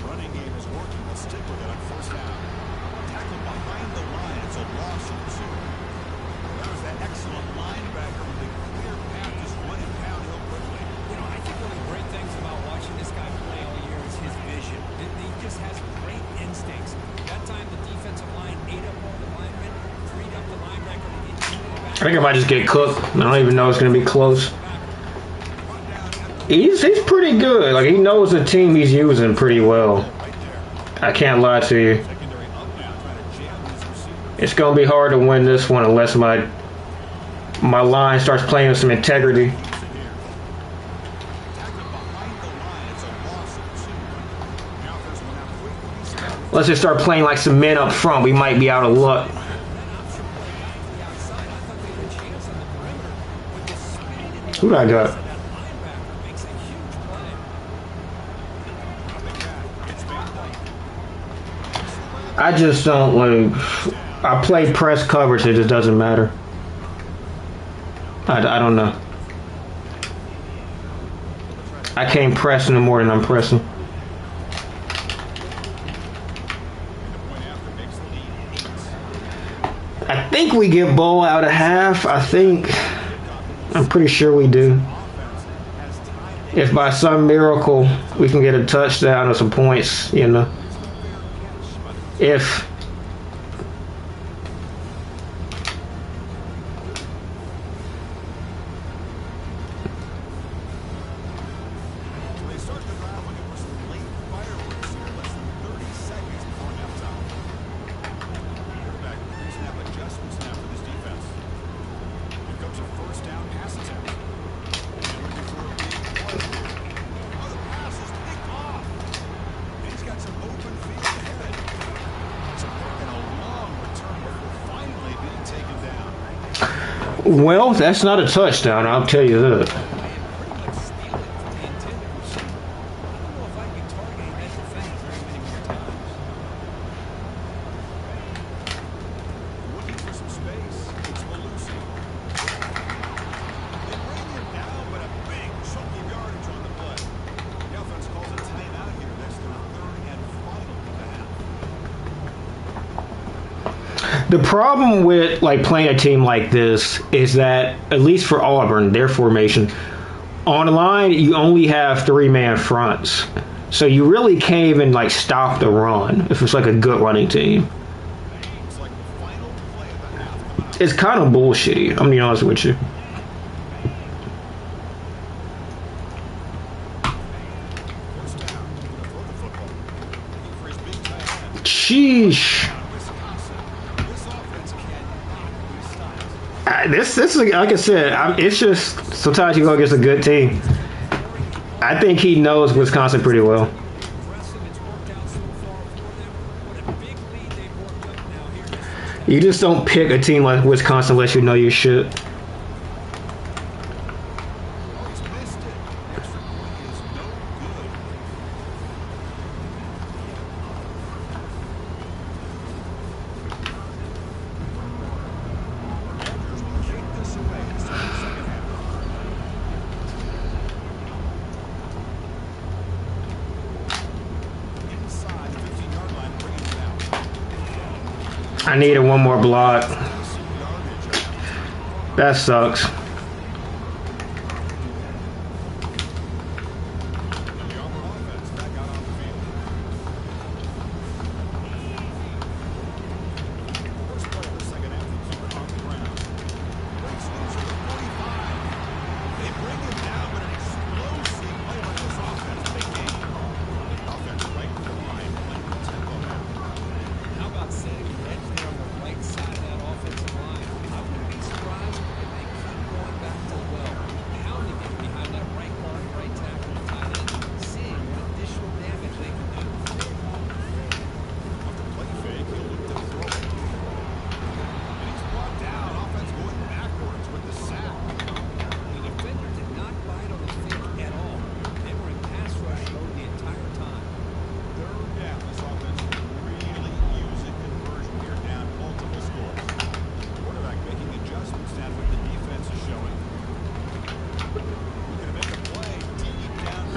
Running game is working. Let's stick with it on first down. Tackle behind the line. It's a loss of 2. There's that excellent linebacker with a clear path just running downhill quickly. You know, I think one of the great things about watching this guy play all year is his vision. He just has great instincts. That time the defensive line ate up all the linemen, freed up the linebacker to get into the back. I think I might just get cooked. I don't even know it's going to be close. Run down at the He's pretty good. Like, he knows the team he's using pretty well. right there. I can't lie to you. Secondary up now, trying to jam his receiver. It's going to be hard to win this one unless my line starts playing with some integrity. Tackle behind the line. It's a loss of 2. Now there's one out quickly. Let's just start playing like some men up front. We might be out of luck. That option play back to the outside, I thought they had a chance on the perimeter with the speed and the Who do I got? that linebacker makes a huge play. Dropping back. It's Van Dyke. I just don't like. I play press coverage. It just doesn't matter. I don't know. I can't press no more than I'm pressing. And the point after makes the lead 8. I think we get ball out of half. I'm pretty sure we do. Offense has tied If by some miracle we can get a touchdown or some points, you know. If They start the drive looking for some late fireworks here. Less than 30 seconds before halftime. Quarterback snap adjustments now for this defense. Here comes a first down pass attempt. And looking for a big play. Oh, the pass is picked off. And he's got some open field ahead. It's a pick and a long return before finally being taken down. well, that's not a touchdown. I'll tell you that. Pretty much stealing from the intended receiver. I don't know if I can target that defender very many more times. Looking for some space. It's Malusi. They bring him down, but a big chunk of yardage on the play. The offense calls a timeout here. That's their third and final of the half. The problem with like playing a team like this is that, at least for Auburn, their formation, on the line you only have 3-man fronts. So you really can't even like stop the run if it's like a good running team. It's like the final play of the half coming up. It's kind of bullshitty. I'm gonna be honest with you. First down. Throw the football. Looking for his big tight end. Sheesh. Wisconsin. This offense cannot be stopped. This is like I said. It's just sometimes you go against a good team. I think he knows Wisconsin pretty well. Impressive. It's worked out so far for them. What a big lead they've worked up now here in this first half. You just don't pick a team like Wisconsin unless you know your shit. Oh, he's missed it. Extra point is no good. Andrews will kick this away to start the second half. Inside the 15-yard line, bringing it out. I needed one more block. Some yardage. That sucks. The Auburn offense back out on the field. First play of the second half, the keeper on the ground. Breaks loose at the 45. They bring him down, but an explosive play by this offense. Big game. Offense right to the line. Under tempo now. How about setting the edge there on the right side of that offensive line? I wouldn't be surprised if they keep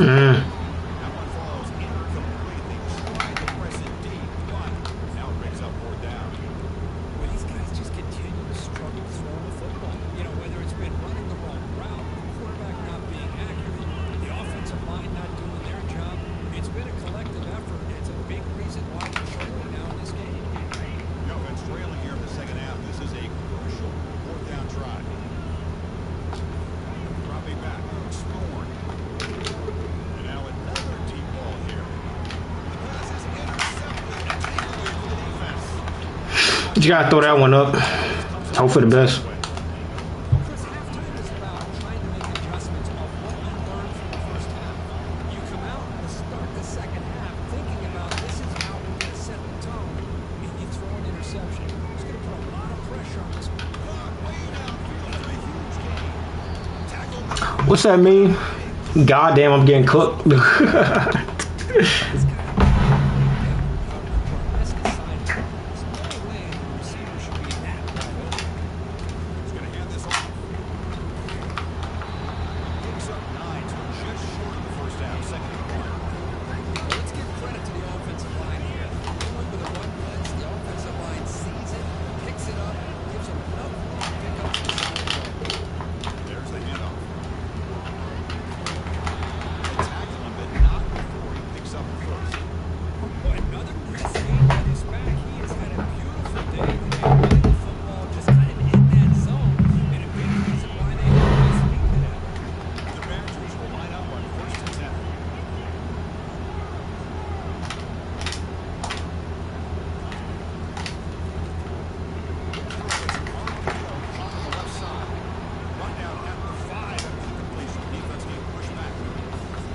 Mm. That one falls incomplete. They tried to press it deep, but now it brings up fourth down. Well, these guys just continue to struggle throwing the football. You know, whether it's been running the wrong route, the quarterback not being accurate, the offensive line not doing their job. It's been a collective effort. It's a big reason why they're struggling now in this game. The offense trailing here in the second half. This is a crucial fourth down try. Dropping back, scoring. And now another deep ball here. The pass is intercepted. A takeaway for the defense. You gotta throw that one up. Hope for the best. Chris, halftime is about trying to make adjustments of what you learned from the first half. You come out to start the second half thinking about this is how we're going to set the tone, and you throw an interception. It's going to put a lot of pressure on this. Way downfield for a huge gain. Tackle. What's that mean? Goddamn, I'm getting cooked. This guy, risk aside, there's no way the receiver should be that wide open. He's going to hand this off. Picks up 9, so just short of the first half, second and corner. Well, let's give credit to the offensive line here. Going with a run blitz, the offensive line sees it, picks it up, gives them enough room to pick up some solid yards. There's the handoff. The tackle him, but not before he picks up the first. Boy, another great game by this back. He has had a beautiful day today, running the football just kind of in that zone, and a big reason why they always lead to that. The Badgers will line up on first and 10. Caught on the left side. Run down at the 5 after the completion. Defense getting pushed back.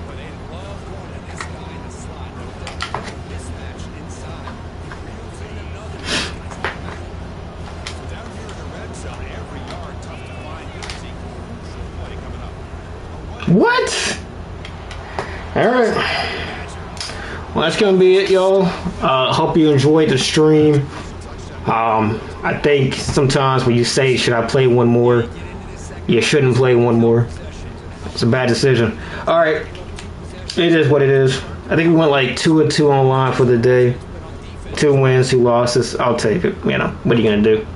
But they love going to this guy in the slot. They're mismatched inside. He reels in another. He's going to take him out. Down here in the red zone, every yard tough to find. Here's a crucial play coming up. What? Alright. Well, that's gonna be it, y'all. Hope you enjoyed the stream. I think sometimes when you say, should I play one more, you shouldn't play one more. It's a bad decision. Alright. It is what it is. I think we went like 2-2 online for the day. 2 wins, 2 losses. I'll take it. You know, what are you gonna do?